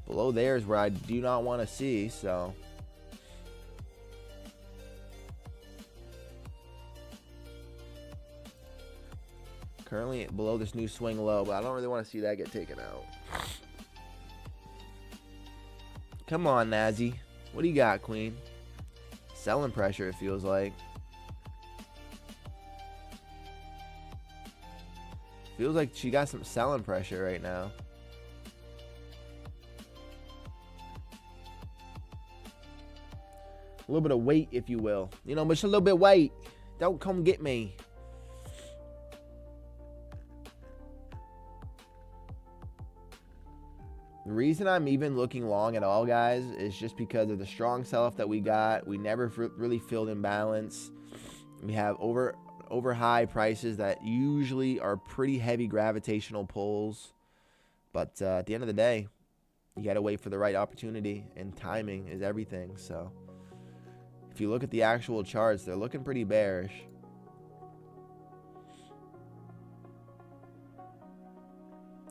Below there is where I do not want to see, so. Currently below this new swing low, but I don't really want to see that get taken out. Come on, Nazi. What do you got, Queen? Selling pressure, it feels like. Feels like she got some selling pressure right now. A little bit of weight, if you will. You know, just a little bit of weight. Don't come get me. The reason I'm even looking long at all, guys, is just because of the strong sell-off that we got. We never really filled in balance. We have over high prices that usually are pretty heavy gravitational pulls. But at the end of the day, you got to wait for the right opportunity, and timing is everything. So if you look at the actual charts, they're looking pretty bearish.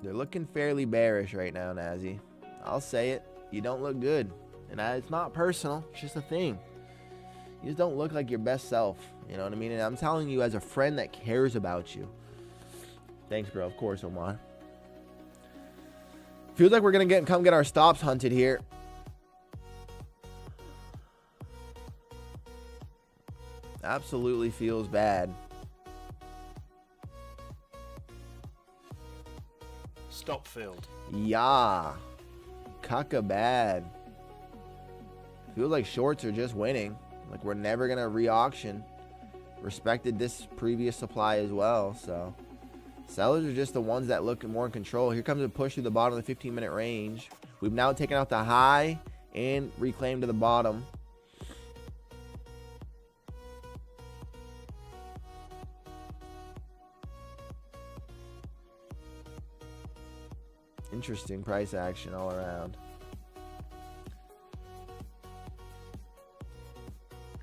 They're looking fairly bearish right now, Nazi. I'll say it. You don't look good. And it's not personal. It's just a thing. You just don't look like your best self. You know what I mean? And I'm telling you as a friend that cares about you. Thanks, bro. Of course, Omar. Feels like we're going to come get our stops hunted here. Absolutely feels bad. Stop filled. Yeah. Caca bad. Feels like shorts are just winning. Like we're never going to re-auction. Respected this previous supply as well. So sellers are just the ones that look more in control. Here comes a push through the bottom of the 15-minute range. We've now taken out the high and reclaimed to the bottom. Interesting price action all around.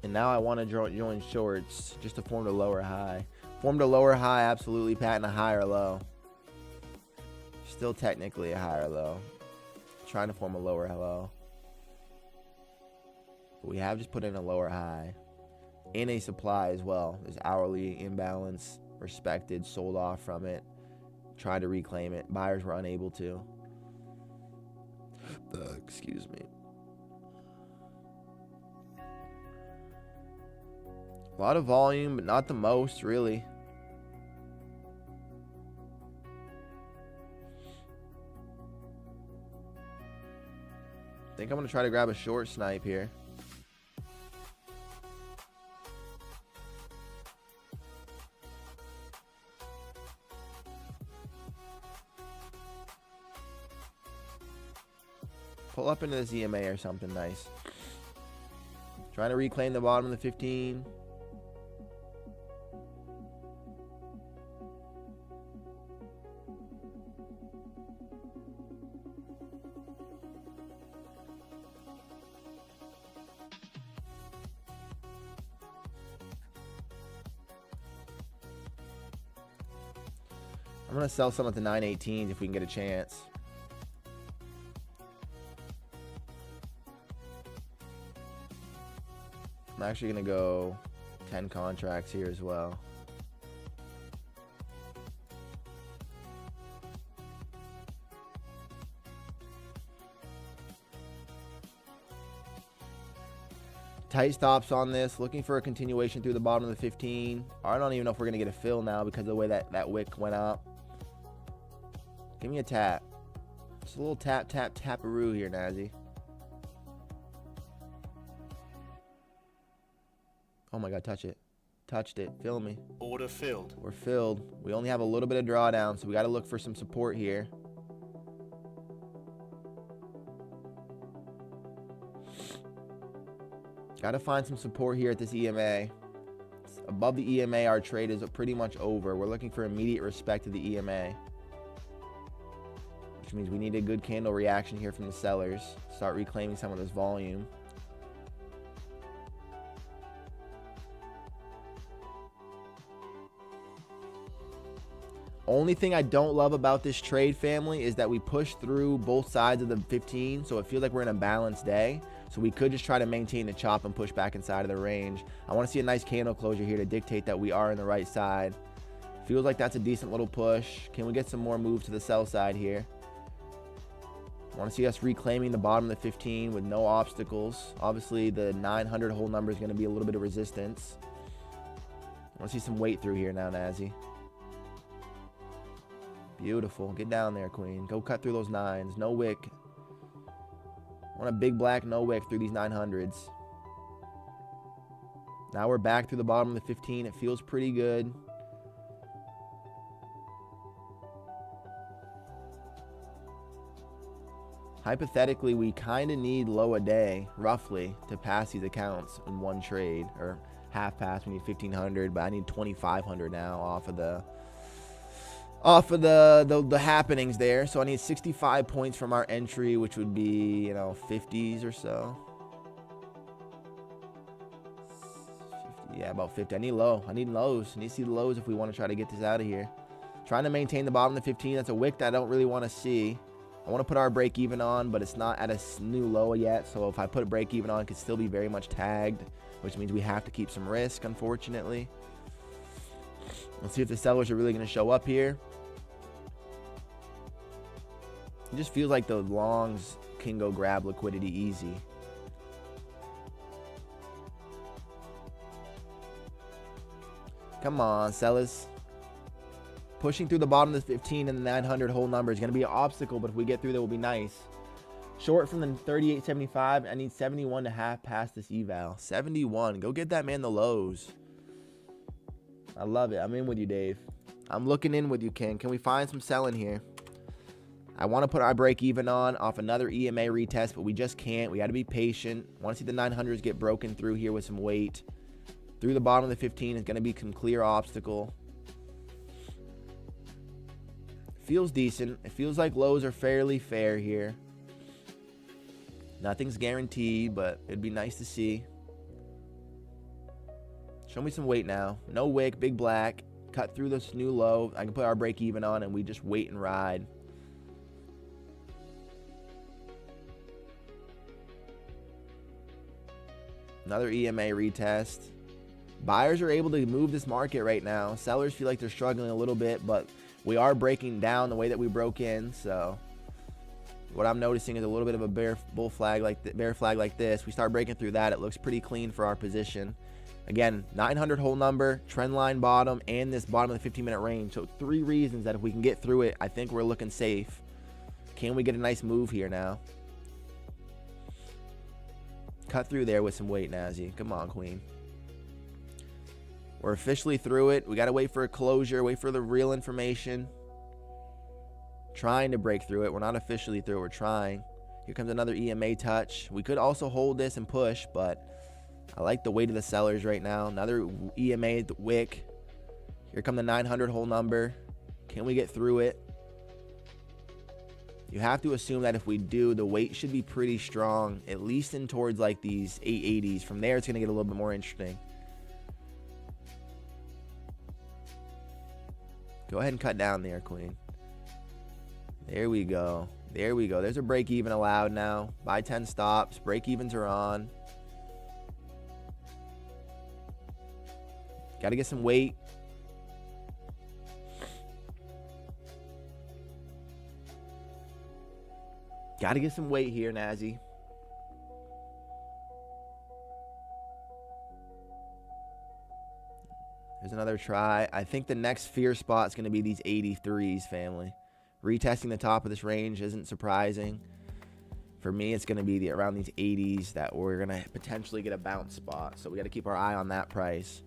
And now I want to join shorts just to form a lower high. Formed a lower high, absolutely patting a higher low. Still technically a higher low. Trying to form a lower low. But we have just put in a lower high. In a supply as well. There's hourly imbalance, respected, sold off from it. Tried to reclaim it. Buyers were unable to. Excuse me. A lot of volume, but not the most, really. I think I'm going to try to grab a short snipe here. Pull up into this EMA or something nice. Trying to reclaim the bottom of the 15. I'm going to sell some at the 918s if we can get a chance. I'm actually going to go 10 contracts here as well. Tight stops on this, looking for a continuation through the bottom of the 15. I don't even know if we're going to get a fill now because of the way that wick went up. Give me a tap. Just a little tap, tap, taparoo here, Nazi. Oh my God, touch it. Touched it. Fill me. Order filled. We're filled. We only have a little bit of drawdown, so we got to look for some support here. Got to find some support here at this EMA. Above the EMA, our trade is pretty much over. We're looking for immediate respect to the EMA, which means we need a good candle reaction here from the sellers. Start reclaiming some of this volume. Only thing I don't love about this trade, family, is that we push through both sides of the 15, so it feels like we're in a balanced day. So we could just try to maintain the chop and push back inside of the range. I want to see a nice candle closure here to dictate that we are in the right side. Feels like that's a decent little push. Can we get some more move to the sell side here? I want to see us reclaiming the bottom of the 15 with no obstacles. Obviously, the 900 whole number is going to be a little bit of resistance. I want to see some weight through here now, Nazi. Beautiful. Get down there, Queen. Go cut through those 9s. No wick. I want a big black no wick through these 900s. Now we're back through the bottom of the 15. It feels pretty good. Hypothetically, we kind of need low a day, roughly, to pass these accounts in one trade. Or half pass, we need 1,500, but I need 2,500 now off of the happenings there. So I need 65 points from our entry, which would be, 50s or so. 50, yeah, about 50. I need low. I need lows. I need to see the lows if we want to try to get this out of here. Trying to maintain the bottom of the 15. That's a wick that I don't really want to see. I want to put our break even on, but it's not at a new low yet. So if I put a break even on, it could still be very much tagged, which means we have to keep some risk, unfortunately. Let's see if the sellers are really going to show up here. It just feels like the longs can go grab liquidity easy. Come on, sellers. Pushing through the bottom of the 15 and the 900 whole number is going to be an obstacle, but if we get through, that will be nice. Short from the 38.75. I need 71 to half past this eval. 71. Go get that man the lows. I love it. I'm in with you, Dave. I'm looking in with you, King. Can we find some selling here? I want to put our break even on off another EMA retest, but we just can't. We got to be patient. I want to see the 900s get broken through here with some weight. Through the bottom of the 15 is going to be some clear obstacle. Feels decent. It feels like lows are fairly fair here. Nothing's guaranteed, but it'd be nice to see. Show me some weight now. No wick, big black. Cut through this new low. I can put our break even on and we just wait and ride. Another EMA retest. Buyers are able to move this market right now. Sellers feel like they're struggling a little bit, but we are breaking down the way that we broke in. So what I'm noticing is a little bit of a bear flag like this. We start breaking through that. It looks pretty clean for our position. Again, 900 whole number, trend line bottom, and this bottom of the 15-minute range. So 3 reasons that if we can get through it, I think we're looking safe. Can we get a nice move here now? Cut through there with some weight, Nazi. Come on, Queen. We're officially through it. We got to wait for a closure, wait for the real information. Trying to break through it. We're not officially through. We're trying. Here comes another EMA touch. We could also hold this and push, but I like the weight of the sellers right now. Another EMA wick. Here come the 900 whole number. Can we get through it? You have to assume that if we do, the weight should be pretty strong, at least in towards like these 880s. From there, it's going to get a little bit more interesting. Go ahead and cut down there, queen. There we go. There we go. There's a break even allowed now. Buy 10 stops. Break evens are on. Got to get some weight. Got to get some weight here, Nazi. There's another try. I think the next fear spot is going to be these 83s, family. Retesting the top of this range isn't surprising. For me, it's going to be around these 80s that we're going to potentially get a bounce spot. So we got to keep our eye on that price.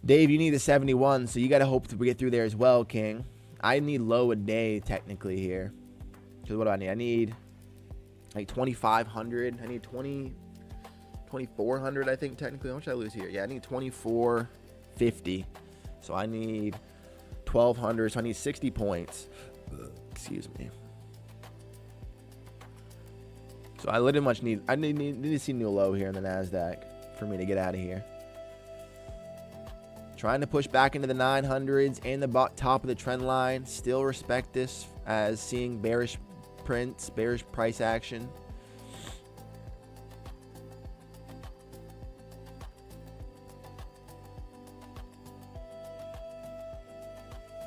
Dave, you need a 71, so you got to hope to get through there as well, King. I need low a day, technically, here. Because what do I need? I need like 2,500. I need 2,400, I think, technically. How much did I lose here? Yeah, I need 2,450. So I need 1,200. So I need 60 points. Excuse me. So I literally much need to see new low here in the NASDAQ for me to get out of here. Trying to push back into the 900s and the top of the trend line. Still respect this as seeing bearish prints, bearish price action.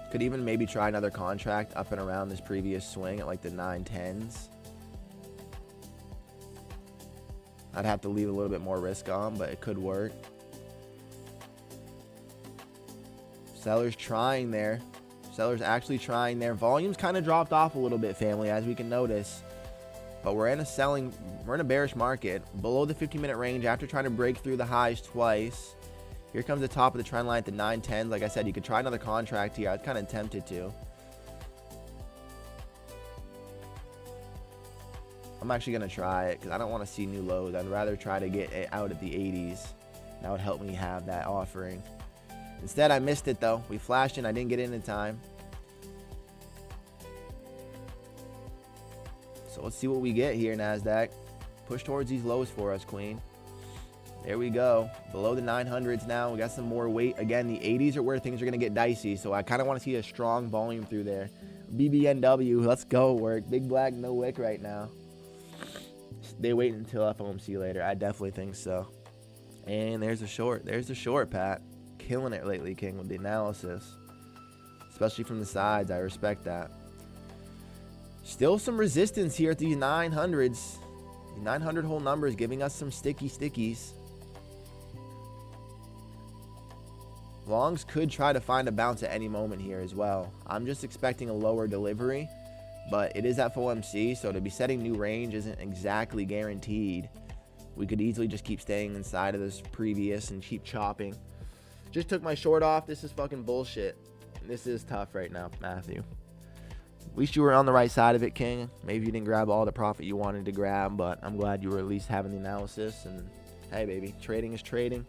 Could even maybe try another contract up and around this previous swing at like the 910s. I'd have to leave a little bit more risk on, but it could work. Sellers trying there. Sellers actually trying there. Volume's kind of dropped off a little bit, family, as we can notice. But we're in a bearish market. Below the 15-minute range after trying to break through the highs twice. Here comes the top of the trend line at the 910s. Like I said, you could try another contract here. I was kind of tempted to. I'm actually going to try it because I don't want to see new lows. I'd rather try to get it out at the 80s. That would help me have that offering. Instead, I missed it, though. We flashed in. I didn't get in time. So let's see what we get here, NASDAQ. Push towards these lows for us, queen. There we go. Below the 900s now. We got some more weight. Again, the 80s are where things are going to get dicey. So I kind of want to see a strong volume through there. BBNW. Let's go, work. Big black, no wick right now. They wait until FOMC later. I definitely think so. And there's a short. There's the short, Pat. Killing it lately, King, with the analysis. Especially from the sides. I respect that. Still some resistance here at these 900s. The 900 whole numbers giving us some stickies. Longs could try to find a bounce at any moment here as well. I'm just expecting a lower delivery. But it is at FOMC, so to be setting new range isn't exactly guaranteed. We could easily just keep staying inside of this previous and keep chopping. Just took my short off. This is fucking bullshit. This is tough right now, Matthew. At least you were on the right side of it, King. Maybe you didn't grab all the profit you wanted to grab, but I'm glad you were at least having the analysis. And hey, baby, trading is trading.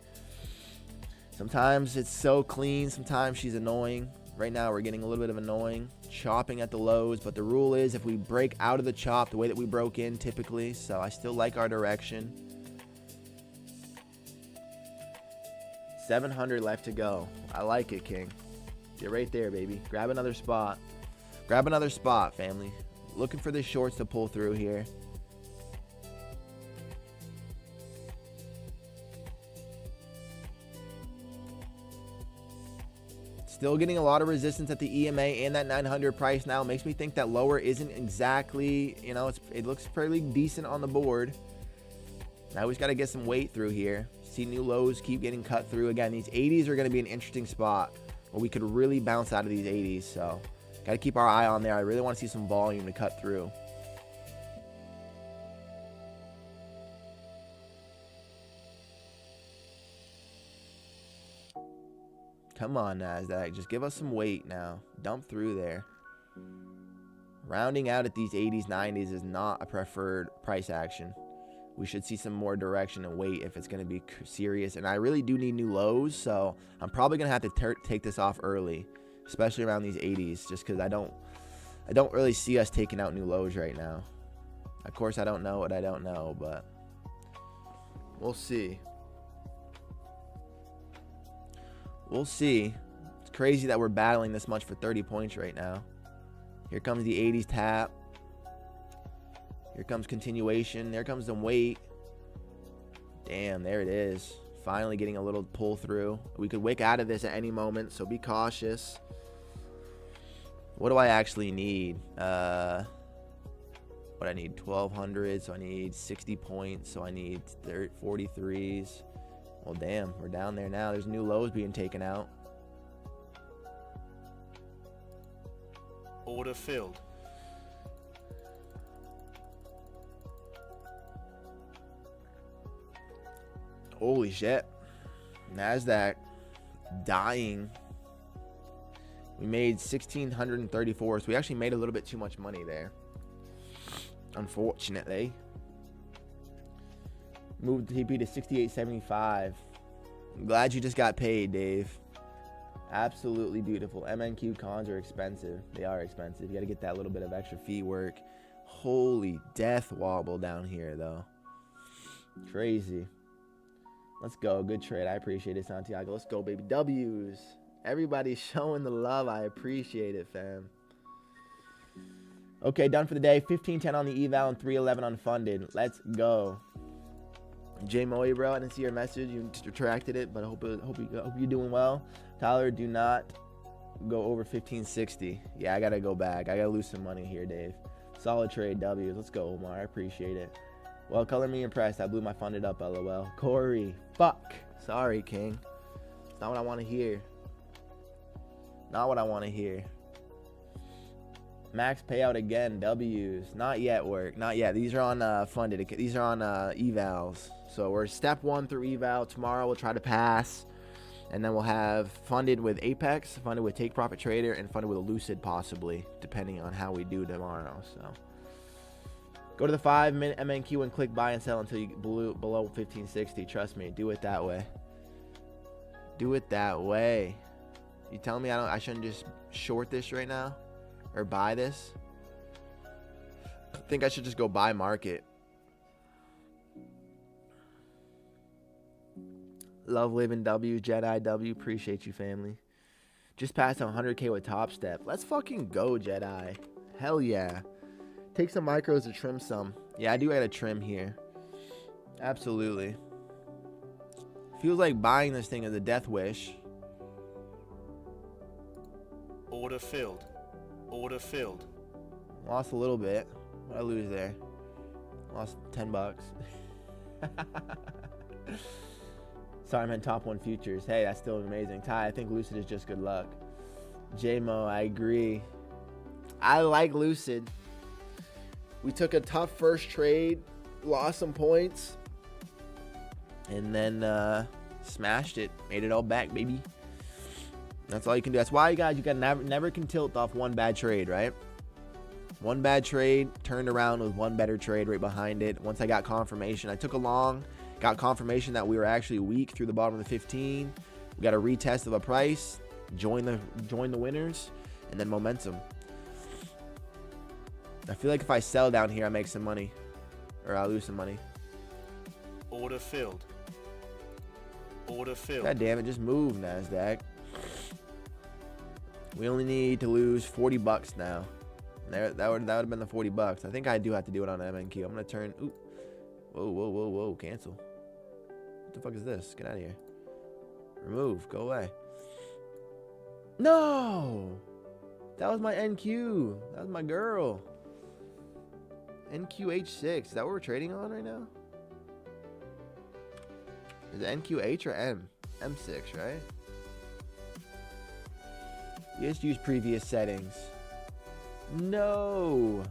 Sometimes it's so clean. Sometimes she's annoying. Right now, we're getting a little bit of annoying. Chopping at the lows, but the rule is if we break out of the chop the way that we broke in typically, so I still like our direction. 700 left to go. I like it, King. You're right there, baby. Grab another spot. Grab another spot, family. Looking for the shorts to pull through here. Still getting a lot of resistance at the EMA and that 900 price now. Makes me think that lower isn't exactly, you know, it looks fairly decent on the board. Now we just got to get some weight through here. See new lows keep getting cut through. Again, these 80s are going to be an interesting spot where we could really bounce out of these 80s. So got to keep our eye on there. I really want to see some volume to cut through. Come on, NASDAQ. Just give us some weight now. Dump through there. Rounding out at these 80s, 90s is not a preferred price action. We should see some more direction and weight if it's going to be serious. And I really do need new lows, so I'm probably going to have to take this off early, especially around these 80s, just because I don't really see us taking out new lows right now. Of course, I don't know what I don't know, but we'll see. We'll see. It's crazy that we're battling this much for 30 points right now. Here comes the 80s tap. Here comes continuation. There comes some weight. Damn, there it is. Finally getting a little pull through. We could wick out of this at any moment, so be cautious. What do I actually need? What I need 1,200, so I need 60 points, so I need 43s. Well, damn, we're down there now. There's new lows being taken out. Order filled. Holy shit. NASDAQ dying. We made 1,634, so we actually made a little bit too much money there. Unfortunately. Moved the TP to 68.75. I'm glad you just got paid, Dave. Absolutely beautiful. MNQ cons are expensive. They are expensive. You got to get that little bit of extra fee work. Holy death wobble down here, though. Crazy. Let's go. Good trade. I appreciate it, Santiago. Let's go, baby. W's. Everybody's showing the love. I appreciate it, fam. Okay, done for the day. 1510 on the eval and 311 unfunded. Let's go. J Moe, bro. I didn't see your message. You just retracted it, but I hope you're doing well. Tyler, do not go over 1560. Yeah, I gotta go back. I gotta lose some money here, Dave. Solid trade, W's. Let's go, Omar. I appreciate it. Well, color me impressed. I blew my funded up, LOL. Corey, fuck. Sorry, King. It's not what I want to hear. Not what I want to hear. Max payout again, W's. Not yet, work. Not yet. These are on funded. These are on evals. So we're step 1 through eval. Tomorrow we'll try to pass. And then we'll have funded with Apex, funded with Take Profit Trader, and funded with a Lucid possibly, depending on how we do tomorrow. So go to the 5-minute MNQ and click buy and sell until you get below 1560. Trust me, do it that way. Do it that way. You telling me I shouldn't just short this right now? Or buy this? I think I should just go buy market. Love living W, Jedi W. Appreciate you, family. Just passed 100K with Top Step. Let's fucking go, Jedi. Hell yeah. Take some micros to trim some. Yeah, I do gotta trim here. Absolutely. Feels like buying this thing is a death wish. Order filled. Order filled. Lost a little bit. What did I lose there? Lost 10 bucks. Sorry, I meant top 1 futures. Hey, that's still amazing. Ty, I think Lucid is just good luck. J-Mo, I agree. I like Lucid. We took a tough first trade, lost some points, and then smashed it. Made it all back, baby. That's all you can do. That's why, you guys, you can never can tilt off one bad trade, right? One bad trade, turned around with one better trade right behind it. Once I got confirmation, I took a long, got confirmation that we were actually weak through the bottom of the 15. We got a retest of a price, join the winners, and then momentum. I feel like if I sell down here, I make some money, or I lose some money. Order filled. Order filled. God damn it, just move, NASDAQ. We only need to lose 40 bucks now. That would have been the 40 bucks. I think I do have to do it on MNQ. I'm gonna turn. Ooh. Whoa. Cancel. What the fuck is this? Get out of here. Remove. Go away. No! That was my NQ. That was my girl. NQH6. Is that what we're trading on right now? Is it NQH or M? M6, right? You just use previous settings. No!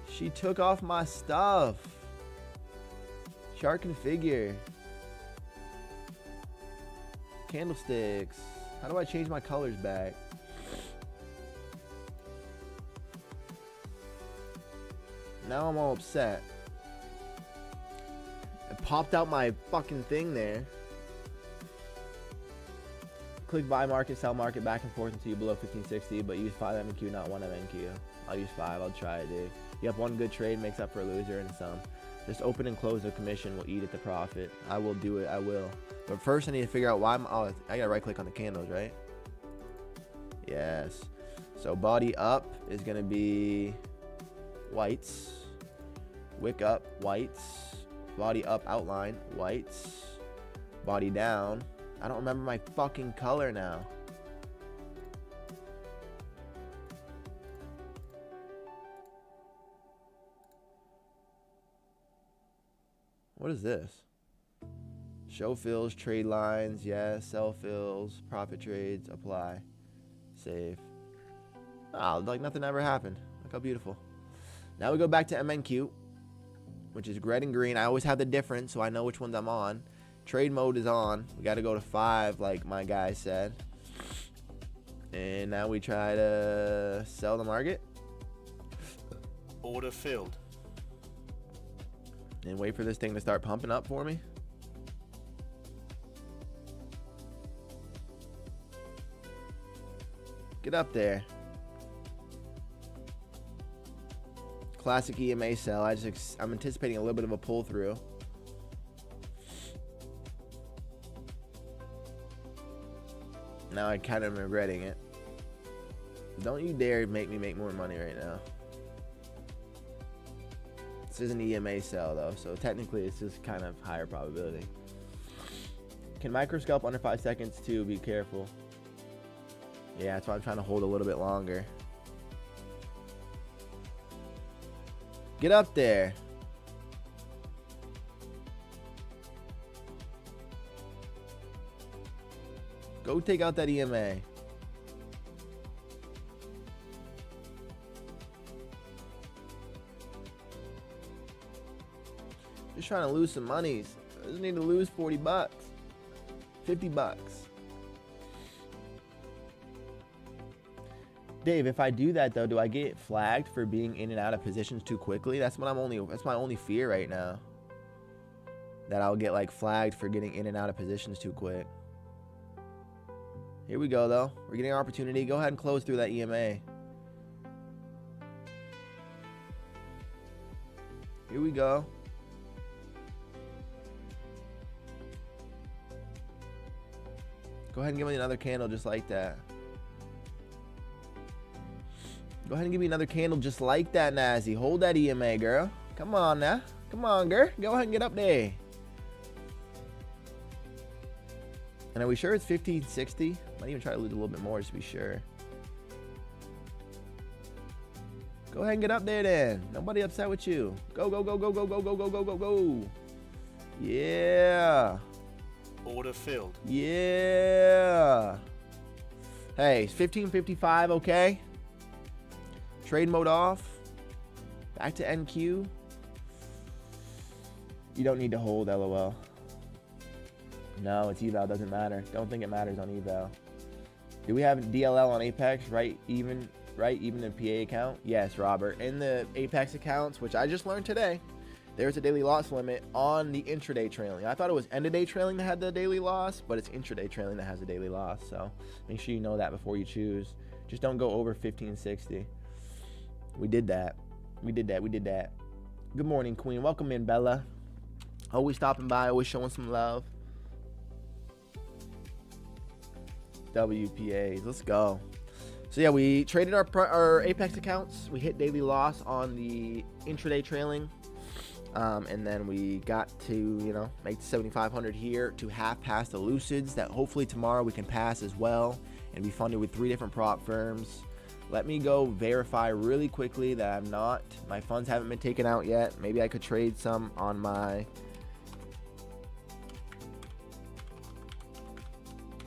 She took off my stuff. Chart configure. Candlesticks. How do I change my colors back? Now I'm all upset. It popped out my fucking thing there. Click buy market, sell market, back and forth until you below 1560, but use 5 MNQ, not 1 MNQ. I'll use 5. I'll try it, dude. You have one good trade, makes up for a loser and some. Just open and close the commission. We'll eat at the profit. I will do it. I will. But first, I need to figure out why I'm. Oh, I gotta right click on the candles, right? Yes. So body up is going to be whites. Wick up, whites. Body up outline, whites. Body down. I don't remember my fucking color now. What is this? Show fills, trade lines, yes. Sell fills, profit trades, apply, save. Oh, like nothing ever happened. Look how beautiful. Now we go back to MNQ, which is red and green. I always have the difference, so I know which ones I'm on. Trade mode is on. We got to go to 5, like my guy said. And now we try to sell the market. Order filled. And wait for this thing to start pumping up for me. Get up there. Classic EMA sell. I'm anticipating a little bit of a pull through. Now I kind of am regretting it. Don't you dare make me make more money right now. This is an EMA sell though, so technically it's just kind of higher probability. Can microscope under 5 seconds too, be careful. Yeah, that's why I'm trying to hold a little bit longer. Get up there. Go take out that EMA. Just trying to lose some monies. I just need to lose 40 bucks. 50 bucks. Dave, if I do that though, do I get flagged for being in and out of positions too quickly? That's my only fear right now. That I'll get like flagged for getting in and out of positions too quick. Here we go though. We're getting an opportunity. Go ahead and close through that EMA. Here we go. Go ahead and give me another candle just like that. Go ahead and give me another candle just like that, Nazi. Hold that EMA, girl. Come on now. Come on, girl. Go ahead and get up there. And are we sure it's 1560? Might even try to lose a little bit more just to be sure. Go ahead and get up there then. Nobody upset with you. Go, go, go, go, go, go, go, go, go, go, go. Yeah. Order filled. Yeah. Hey, it's 1555, okay? Trade mode off. Back to NQ. You don't need to hold, LOL. No, it's eval, doesn't matter. Don't think it matters on eval. Do we have DLL on Apex, right? Even in PA account? Yes, Robert. In the Apex accounts, which I just learned today, there's a daily loss limit on the intraday trailing. I thought it was end of day trailing that had the daily loss, but it's intraday trailing that has the daily loss. So make sure you know that before you choose. Just don't go over 1560. We did that. We did that. Good morning, Queen. Welcome in, Bella. Always stopping by, always showing some love. WPAs. Let's go. So yeah, we traded our Apex accounts. We hit daily loss on the intraday trailing. And then we got to, make 7,500 here to half pass the Lucids that hopefully tomorrow we can pass as well and be funded with 3 different prop firms. Let me go verify really quickly that my funds haven't been taken out yet. Maybe I could trade some on my,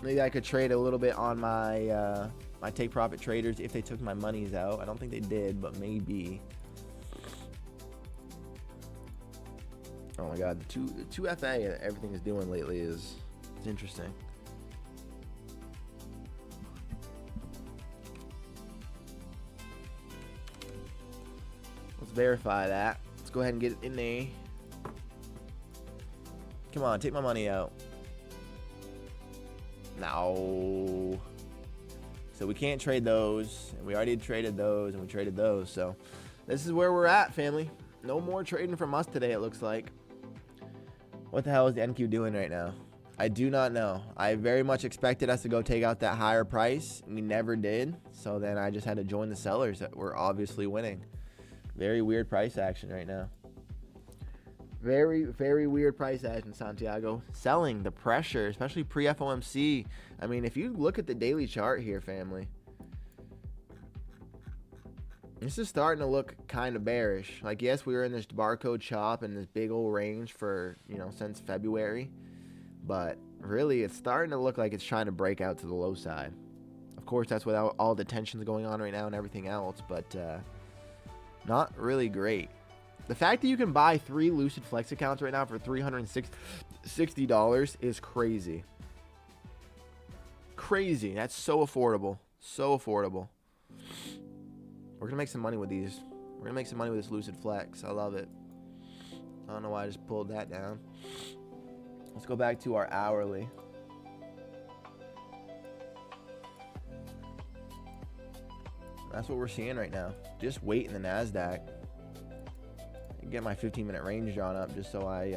maybe I could trade a little bit on my, my take profit traders if they took my monies out. I don't think they did, but maybe. Oh my God, the 2FA everything is doing lately is interesting. Let's verify that. Let's go ahead and get it in there. Come on, take my money out. No. So we can't trade those, and we already traded those, and we traded those. So this is where we're at, family. No more trading from us today, it looks like. What the hell is the NQ doing right now? I do not know. I very much expected us to go take out that higher price. We never did. So then I just had to join the sellers that were obviously winning. Very weird price action right now. Very, very weird price action, Santiago. Selling the pressure, especially pre-FOMC. I mean, if you look at the daily chart here, family, this is starting to look kind of bearish. Like, yes, we were in this barcode chop in this big old range for, since February. But really, it's starting to look like it's trying to break out to the low side. Of course, that's without all the tensions going on right now and everything else, but not really great. The fact that you can buy 3 Lucid Flex accounts right now for $360 is crazy. Crazy. That's so affordable. So affordable. We're going to make some money with these. We're going to make some money with this Lucid Flex. I love it. I don't know why I just pulled that down. Let's go back to our hourly. That's what we're seeing right now. Just wait in the NASDAQ. Get my 15-minute range drawn up just so I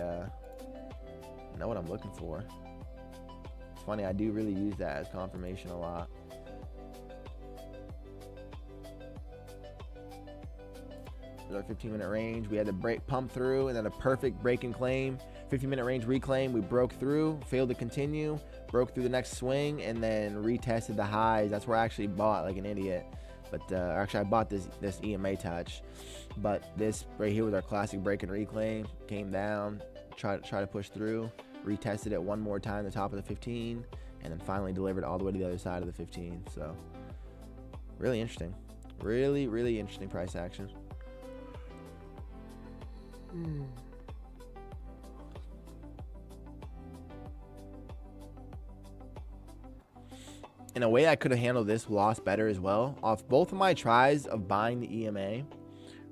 know what I'm looking for. It's funny, I do really use that as confirmation a lot. Our 15-minute range, we had to pump through, and then a perfect break and claim. 15-minute range reclaim, we broke through, failed to continue, broke through the next swing, and then retested the highs. That's where I actually bought like an idiot. But actually, I bought this EMA touch. But this right here was our classic break and reclaim. Came down, try to push through, retested it one more time, the top of the 15, and then finally delivered all the way to the other side of the 15. So really interesting. Really, really interesting price action. In a way, I could have handled this loss better as well. Off both of my tries of buying the EMA,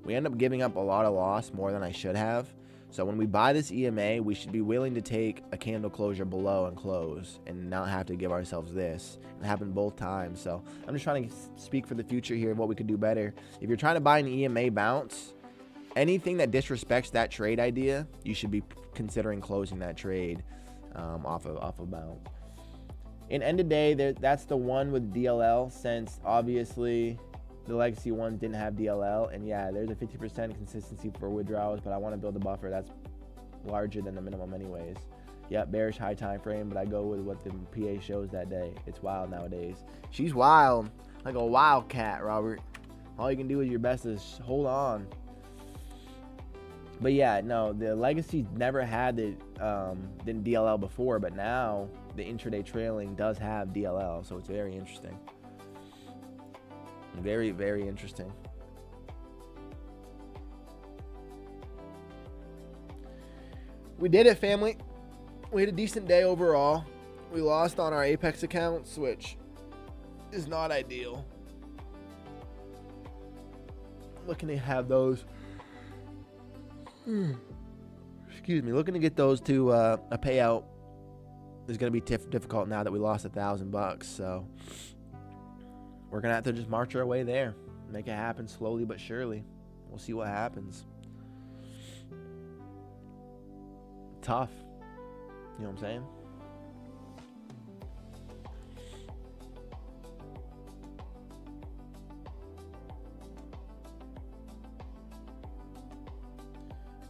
we end up giving up a lot of loss, more than I should have. So when we buy this EMA, we should be willing to take a candle closure below and close and not have to give ourselves this. It happened both times. So I'm just trying to speak for the future here of what we could do better. If you're trying to buy an EMA bounce, anything that disrespects that trade idea, you should be considering closing that trade off of bounce. In end of day, that's the one with DLL, since obviously the legacy ones didn't have DLL. And yeah, there's a 50% consistency for withdrawals, but I want to build a buffer that's larger than the minimum anyways. Yep, bearish high time frame, but I go with what the PA shows that day. It's wild nowadays. She's wild, like a wildcat, Robert. All you can do with your best is hold on. But yeah, no, the legacy never had the DLL before, but now the intraday trailing does have DLL, so it's very interesting. Very, very interesting. We did it, family. We had a decent day overall. We lost on our Apex accounts, which is not ideal. Looking to have those. Excuse me. Looking to get those to a payout is going to be difficult now that we lost $1,000. So we're going to have to just march our way there. Make it happen slowly but surely. We'll see what happens. Tough. You know what I'm saying?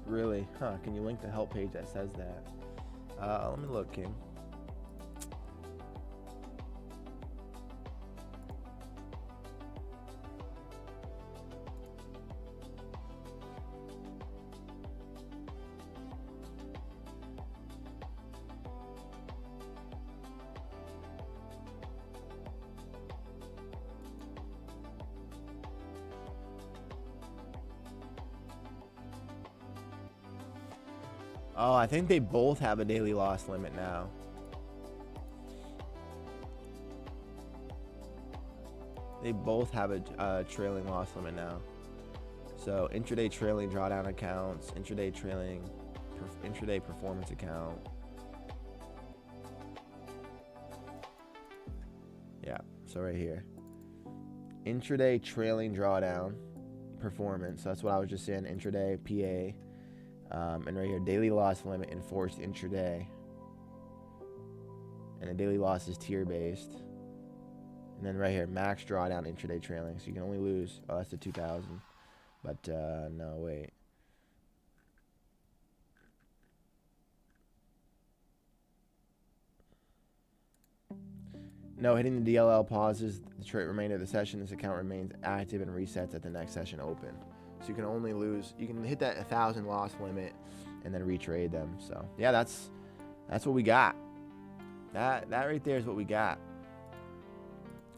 Really? Huh, can you link the help page that says that? Let me look, King. Oh, I think they both have a daily loss limit now. They both have a trailing loss limit now. So intraday trailing drawdown accounts, intraday performance account. Yeah, so right here. Intraday trailing drawdown performance. So that's what I was just saying, intraday PA. And right here, daily loss limit enforced intraday. And the daily loss is tier based. And then right here, max drawdown intraday trailing. So you can only lose, oh, that's the 2000. But no, wait. No, hitting the DLL pauses the remainder of the session. This account remains active and resets at the next session open. So you can only lose, you can hit that 1,000 loss limit and then retrade them. So yeah, that's what we got. That right there is what we got.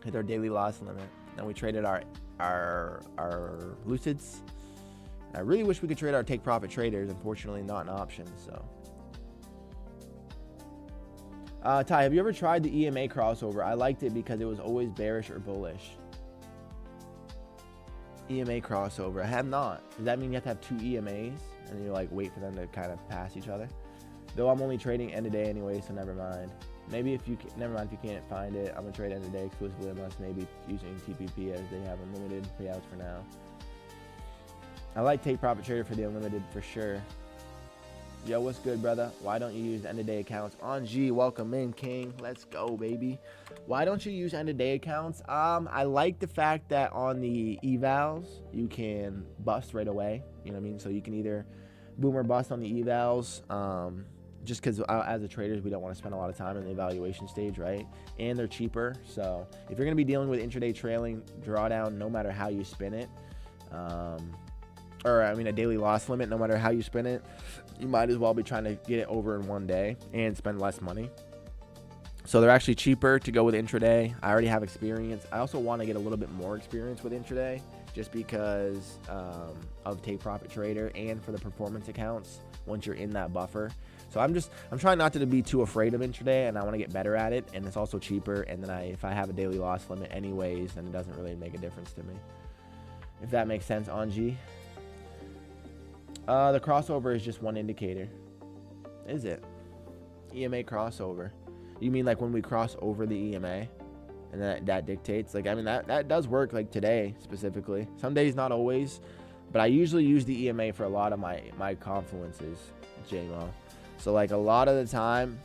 Hit our daily loss limit. Then we traded our Lucids. I really wish we could trade our take profit traders. Unfortunately, not an option. So. Ty, have you ever tried the EMA crossover? I liked it because it was always bearish or bullish. EMA crossover. I have not. Does that mean you have to have 2 EMAs and you like wait for them to kind of pass each other? Though I'm only trading end of day anyway, so never mind. Maybe if you never mind if you can't find it, I'm gonna trade end of day exclusively unless maybe using TPP as they have unlimited payouts for now. I like take profit trader for the unlimited for sure. Yo, what's good, brother? Why don't you use end of day accounts? On G, welcome in, King. Let's go, baby. Why don't you use end of day accounts? I like the fact that on the evals you can bust right away. You know what I mean? So you can either boom or bust on the evals. Just because as a traders, we don't want to spend a lot of time in the evaluation stage, right? And they're cheaper. So if you're going to be dealing with intraday trailing drawdown, no matter how you spin it, or I mean a daily loss limit, no matter how you spin it, you might as well be trying to get it over in one day and spend less money. So they're actually cheaper to go with intraday. I already have experience. I also want to get a little bit more experience with intraday just because of take profit trader and for the performance accounts once you're in that buffer. So I'm trying not to be too afraid of intraday, and I want to get better at it, and it's also cheaper. And then if I have a daily loss limit anyways, then it doesn't really make a difference to me. If that makes sense, Anji. The crossover is just one indicator. Is it? EMA crossover. You mean like when we cross over the EMA? And that dictates? Like, I mean, that does work like today specifically. Some days, not always. But I usually use the EMA for a lot of my confluences, JMO. So like a lot of the time,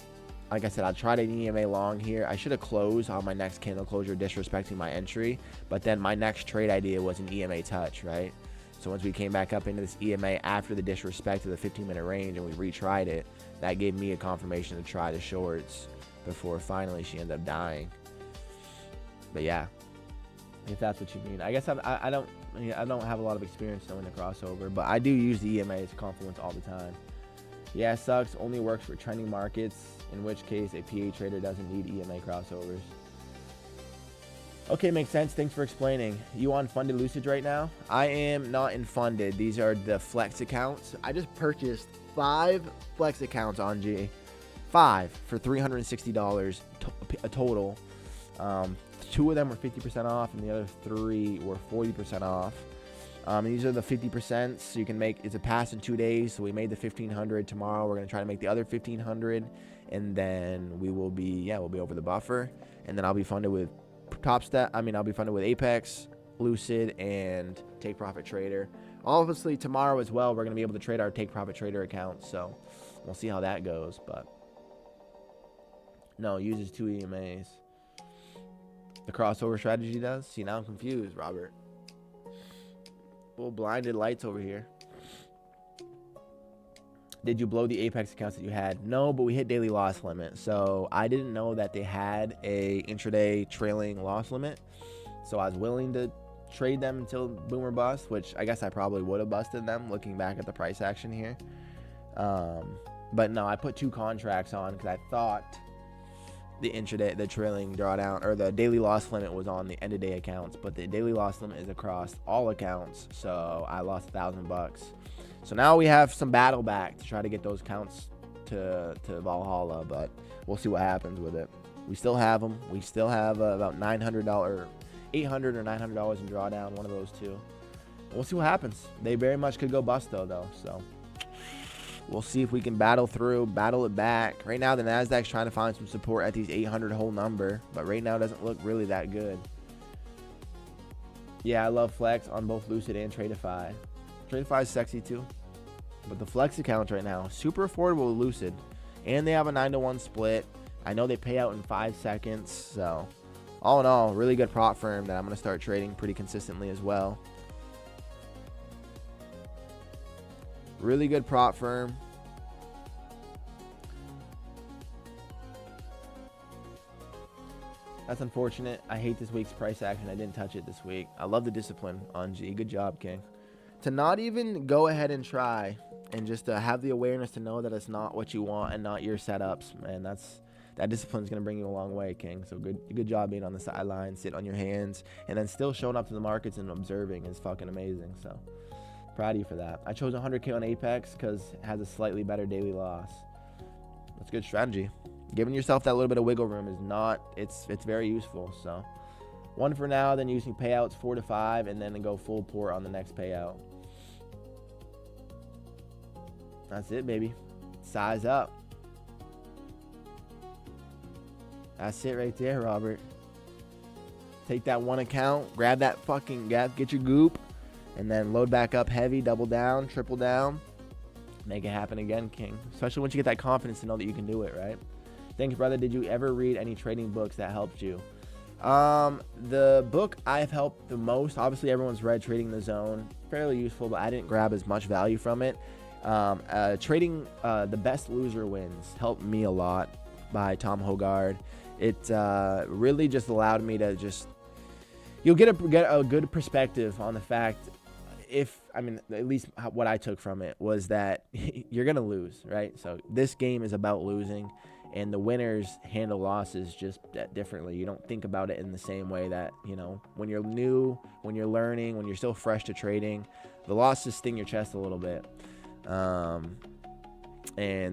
like I said, I tried an EMA long here. I should have closed on my next candle closure, disrespecting my entry. But then my next trade idea was an EMA touch, right? So once we came back up into this EMA after the disrespect of the 15-minute range and we retried it, that gave me a confirmation to try the shorts before finally she ended up dying. But yeah, if that's what you mean. I guess I don't have a lot of experience knowing the crossover, but I do use the EMA as confluence all the time. Yeah, sucks. Only works for trending markets, in which case a PA trader doesn't need EMA crossovers. Okay, makes sense. Thanks for explaining. You on funded Lucid right now? I am not in funded. These are the flex accounts. I just purchased 5 flex accounts on G. 5 for $360 a total. 2 of them were 50% off, and the other 3 were 40% off. These are the 50%, so you can make, it's a pass in 2 days, so we made the 1,500 tomorrow. We're going to try to make the other 1,500, and then we'll be over the buffer, and then I'll be funded with I'll be funded with Apex, Lucid, and Take Profit Trader. Obviously, tomorrow as well, we're going to be able to trade our Take Profit Trader account, so we'll see how that goes, but no, uses 2 EMAs. The crossover strategy does? See, now I'm confused, Robert. Little blinded lights over here. Did you blow the Apex accounts that you had? No, but we hit daily loss limit. So I didn't know that they had a intraday trailing loss limit. So I was willing to trade them until boom or bust, which I guess I probably would have busted them looking back at the price action here. But no, I put 2 contracts on because I thought the intraday, the trailing drawdown, or the daily loss limit was on the end of day accounts, but the daily loss limit is across all accounts. So I lost $1,000. So now we have some battle back to try to get those counts to Valhalla, but we'll see what happens with it. We still have them. We still have about $800 or $900 in drawdown, one of those 2. We'll see what happens. They very much could go bust though. So we'll see if we can battle it back. Right now, the Nasdaq's trying to find some support at these 800 whole number, but right now it doesn't look really that good. Yeah, I love Flex on both Lucid and Tradeify. Tradeify is sexy too, but the Flex accounts right now, super affordable with Lucid, and they have a 9-to-1 split, I know they pay out in 5 seconds. So all in all, really good prop firm that I'm going to start trading pretty consistently as well. Really good prop firm. That's unfortunate. I hate this week's price action. I didn't touch it this week. I love the discipline on G. Good job, King. To not even go ahead and try and just to have the awareness to know that it's not what you want and not your setups, man, that discipline is going to bring you a long way, King. So good job being on the sideline, sit on your hands, and then still showing up to the markets and observing is fucking amazing. So proud of you for that. I chose 100K on Apex because it has a slightly better daily loss. That's good strategy. Giving yourself that little bit of wiggle room is not, it's very useful. So 1 for now, then using payouts 4 to 5, and then go full port on the next payout. That's it, baby. Size up. That's it right there, Robert. Take that one account, grab that fucking gap, get your goop, and then load back up heavy, double down, triple down. Make it happen again, King. Especially once you get that confidence to know that you can do it, right? Thanks, brother. Did you ever read any trading books that helped you? The book I've helped the most, obviously everyone's read Trading the Zone. Fairly useful, but I didn't grab as much value from it. Trading The Best Loser Wins helped me a lot by Tom Hogard. It really just allowed me to you'll get a good perspective on the fact at least what I took from it was that you're going to lose, right? So this game is about losing, and the winners handle losses just differently. You don't think about it in the same way that, when you're new, when you're learning, when you're still fresh to trading, the losses sting your chest a little bit. And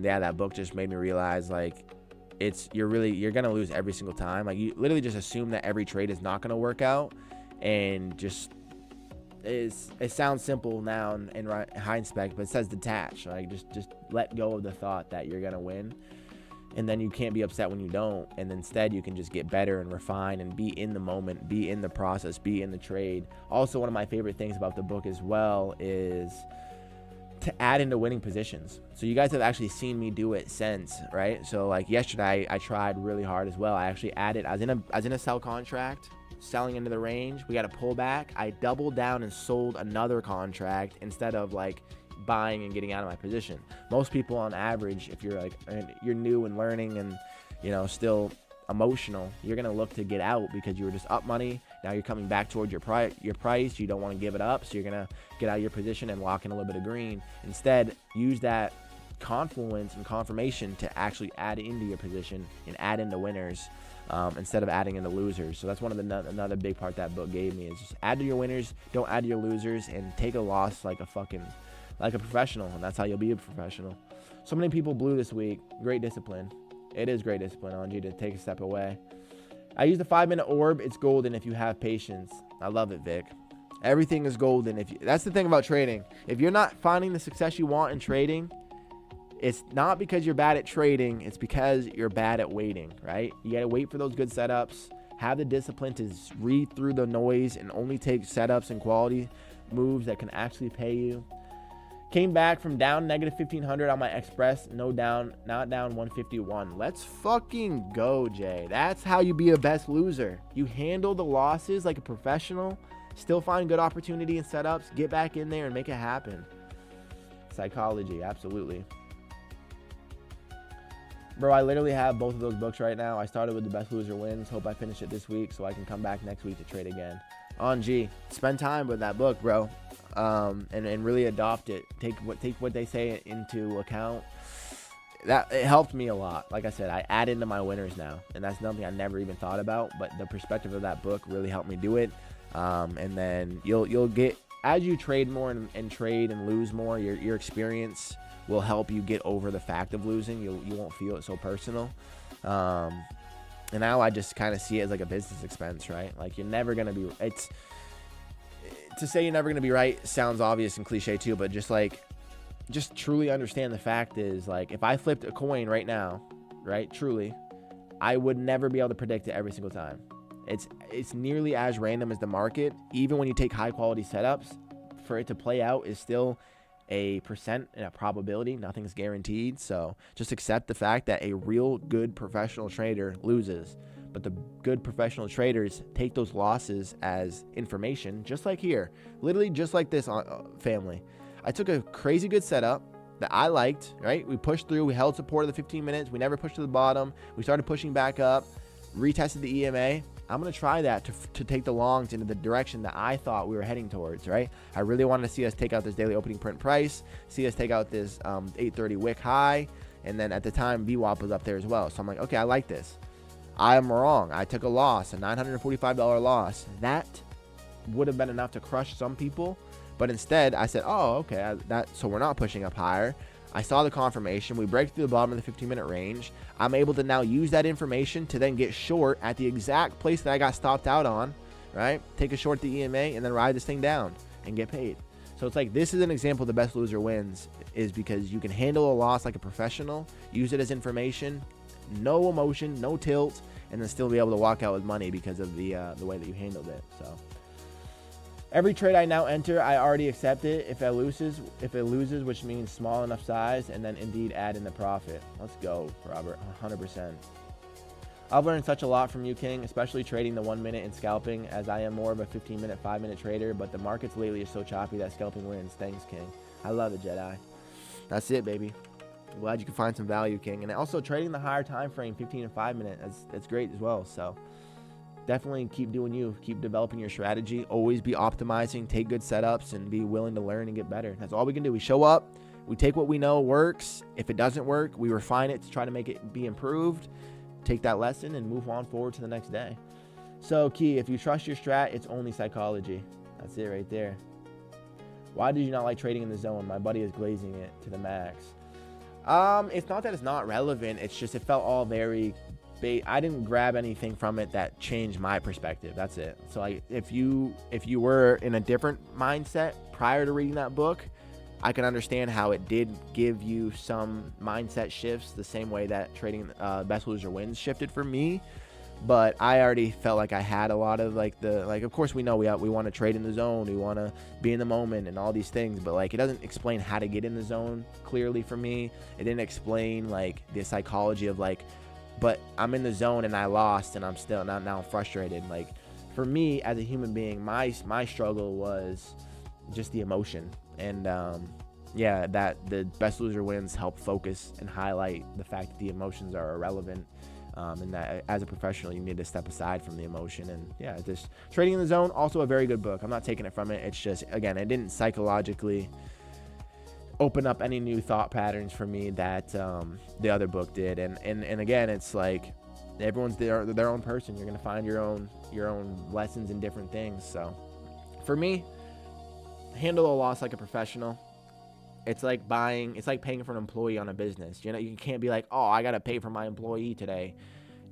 yeah, that book just made me realize, like, you're going to lose every single time. Like, you literally just assume that every trade is not going to work out, and it sounds simple now in hindsight, but it says detach. Like, just let go of the thought that you're going to win. And then you can't be upset when you don't. And instead, you can just get better and refine and be in the moment, be in the process, be in the trade. Also, one of my favorite things about the book as well is to add into winning positions. So you guys have actually seen me do it since, right? So like yesterday, I tried really hard as well. I actually added, I was in a sell contract, selling into the range. We got a pullback. I doubled down and sold another contract instead of like buying and getting out of my position. Most people on average, if you're you're new and learning and still emotional, you're gonna look to get out because you were just up money. Now you're coming back toward your price. You don't want to give it up, so you're gonna get out of your position and lock in a little bit of green. Instead, use that confluence and confirmation to actually add into your position and add into winners instead of adding into losers. So that's one of another big part that book gave me is just add to your winners, don't add to your losers, and take a loss like a professional, and that's how you'll be a professional. So many people blew this week. Great discipline. It is great discipline on you to take a step away. I use the 5-minute orb. It's golden if you have patience. I love it, Vic. Everything is golden. That's the thing about trading. If you're not finding the success you want in trading, it's not because you're bad at trading. It's because you're bad at waiting, right? You got to wait for those good setups. Have the discipline to read through the noise and only take setups and quality moves that can actually pay you. Came back from down negative 1,500 on my Express. Not down 151. Let's fucking go, Jay. That's how you be a best loser. You handle the losses like a professional. Still find good opportunity and setups. Get back in there and make it happen. Psychology, absolutely. Bro, I literally have both of those books right now. I started with The Best Loser Wins. Hope I finish it this week so I can come back next week to trade again. On G, spend time with that book, bro. And really adopt it. Take what they say into account. That it helped me a lot. Like I said, I add into my winners now, and that's something I never even thought about. But the perspective of that book really helped me do it. And then you'll get, as you trade more and trade and lose more, your experience will help you get over the fact of losing. You won't feel it so personal. And now I just kind of see it as like a business expense, right? Like you're never gonna be. To say you're never going to be right sounds obvious and cliche too, but just truly understand the fact is, like, if I flipped a coin right now, right, truly, I would never be able to predict it every single time. It's nearly as random as the market. Even when you take high quality setups, for it to play out is still a percent and a probability. Nothing's guaranteed. So just accept the fact that a real good professional trader loses. But the good professional traders take those losses as information, just like here. Literally just like this, family. I took a crazy good setup that I liked, right? We pushed through. We held support of the 15 minutes. We never pushed to the bottom. We started pushing back up, retested the EMA. I'm going to try that to take the longs into the direction that I thought we were heading towards, right? I really wanted to see us take out this daily opening print price, see us take out this 830 wick high, and then at the time, VWAP was up there as well. So I'm like, okay, I like this. I am wrong. I took a loss, a $945 loss. That would have been enough to crush some people, but instead I said, oh, okay, so we're not pushing up higher. I saw the confirmation. We break through the bottom of the 15-minute range. I'm able to now use that information to then get short at the exact place that I got stopped out on, right? Take a short the EMA and then ride this thing down and get paid. So it's like, this is an example of the best loser wins, is because you can handle a loss like a professional, use it as information, no emotion, no tilt, and then still be able to walk out with money because of the way that you handled it. So every trade I now enter, I already accept it. If it loses, which means small enough size, and then indeed add in the profit. Let's go, Robert, 100%. I've learned such a lot from you, King, especially trading the 1 minute and scalping, as I am more of a 15-minute, 5-minute trader, but the markets lately are so choppy that scalping wins. Thanks, King. I love it, Jedi. That's it, baby. I'm glad you can find some value, King. And also trading the higher time frame, 15 and 5 minute, that's great as well. So definitely keep doing you. Keep developing your strategy. Always be optimizing. Take good setups and be willing to learn and get better. That's all we can do. We show up. We take what we know works. If it doesn't work, we refine it to try to make it be improved. Take that lesson and move on forward to the next day. So, Key, if you trust your strat, it's only psychology. That's it right there. Why did you not like trading in the zone? My buddy is glazing it to the max. It's not that it's not relevant. It's just it felt all very I didn't grab anything from it that changed my perspective. That's it. So like if you were in a different mindset prior to reading that book, I can understand how it did give you some mindset shifts the same way that trading Best Loser Wins shifted for me. But I already felt like I had a lot of of course we know we want to trade in the zone, we want to be in the moment and all these things, but like it doesn't explain how to get in the zone clearly for me. It didn't explain like the psychology of like, but I'm in the zone and I lost and I'm still now frustrated. Like for me as a human being, my struggle was just the emotion. And that the Best Loser Wins help focus and highlight the fact that the emotions are irrelevant. And that as a professional, you need to step aside from the emotion. And yeah, just Trading in the Zone, also a very good book. I'm not taking it from it. It's just, again, it didn't psychologically open up any new thought patterns for me that the other book did. And again, it's like everyone's their own person. You're going to find your own lessons in different things. So for me, handle a loss like a professional. It's like paying for an employee on a business. You know, you can't be like, oh, I got to pay for my employee today.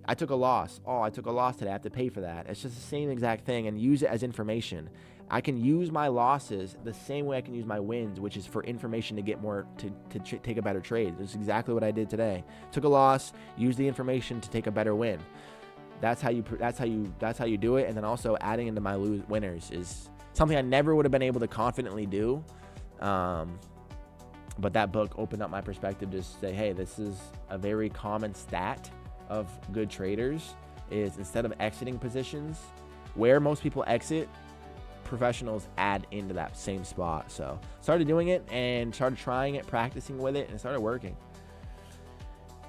I took a loss. Oh, I took a loss today. I have to pay for that. It's just the same exact thing, and use it as information. I can use my losses the same way I can use my wins, which is for information to get more, to take a better trade. That's exactly what I did today. Took a loss, use the information to take a better win. That's how you do it. And then also adding into my winners is something I never would have been able to confidently do. But that book opened up my perspective to say, hey, this is a very common stat of good traders, is instead of exiting positions where most people exit, professionals add into that same spot. So started doing it and started trying it, practicing with it, and it started working.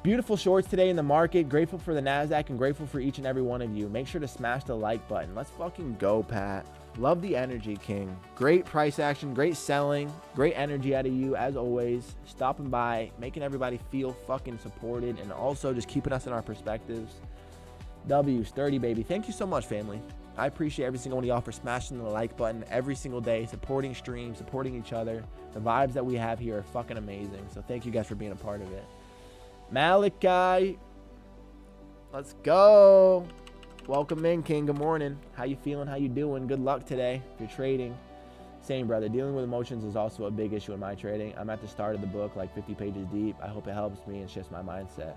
Beautiful shorts today in the market. Grateful for the NASDAQ and grateful for each and every one of you. Make sure to smash the like button. Let's fucking go, Pat. Love the energy, King. Great price action, great selling, great energy out of you as always. Stopping by, making everybody feel fucking supported, and also just keeping us in our perspectives. W's 30, baby. Thank you so much, family. I appreciate every single one of y'all for smashing the like button every single day, supporting streams, supporting each other. The vibes that we have here are fucking amazing. So thank you guys for being a part of it. Malachi, let's go. Welcome in, King. Good morning. How you feeling? How you doing? Good luck today if you're trading. Same, brother. Dealing with emotions is also a big issue in my trading. I'm at the start of the book, like 50 pages deep. I hope it helps me and shifts my mindset.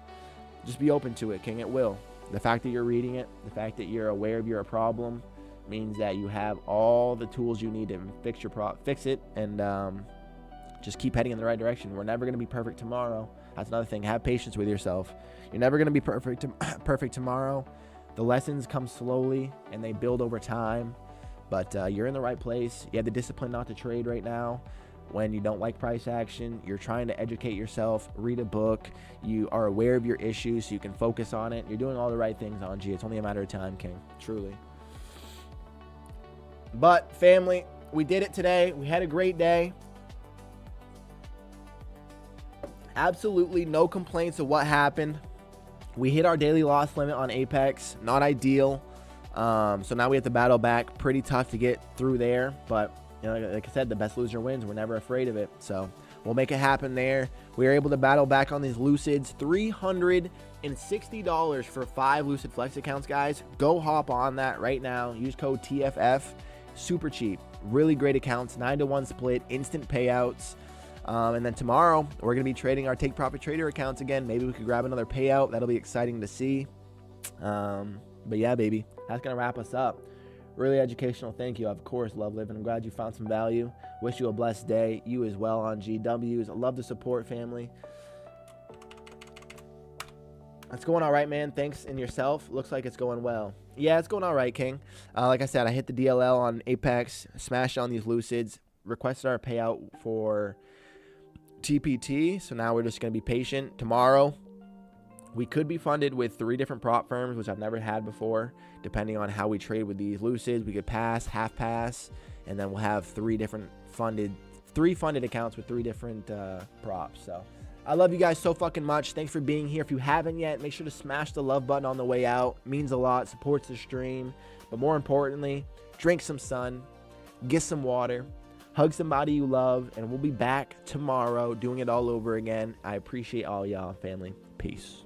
Just be open to it, King. It will. The fact that you're reading it, the fact that you're aware of your problem, means that you have all the tools you need to fix it and just keep heading in the right direction. We're never going to be perfect tomorrow. That's another thing. Have patience with yourself. You're never going to be perfect tomorrow. The lessons come slowly and they build over time, but you're in the right place. You have the discipline not to trade right now. When you don't like price action, you're trying to educate yourself, read a book, you are aware of your issues so you can focus on it. You're doing all the right things on G. It's only a matter of time, King, truly. But family, we did it today. We had a great day. Absolutely no complaints of what happened. We hit our daily loss limit on Apex. Not ideal. So now we have to battle back. Pretty tough to get through there. But you know, like I said, the best loser wins. We're never afraid of it. So we'll make it happen there. We were able to battle back on these Lucids. $360 for 5 Lucid Flex accounts, guys. Go hop on that right now. Use code TFF. Super cheap. Really great accounts. 9-to-1 split. Instant payouts. And then tomorrow, we're going to be trading our Take Profit Trader accounts again. Maybe we could grab another payout. That'll be exciting to see. But yeah, baby, that's going to wrap us up. Really educational. Thank you. Of course, love living. I'm glad you found some value. Wish you a blessed day. You as well on GWs. I love the support, family. It's going all right, man. Thanks. And yourself? Looks like it's going well. Yeah, it's going all right, King. Like I said, I hit the DLL on Apex, smashed on these Lucids, requested our payout for TPT, so now we're just going to be patient. Tomorrow, we could be funded with 3 different prop firms, which I've never had before. Depending on how we trade with these Lucids, we could pass, half pass, and then we'll have 3 funded accounts with 3 different props. So I love you guys so fucking much. Thanks for being here. If you haven't yet, make sure to smash the love button on the way out. It means a lot, supports the stream. But more importantly, drink some sun, get some water, hug somebody you love, and we'll be back tomorrow doing it all over again. I appreciate all y'all, family. Peace.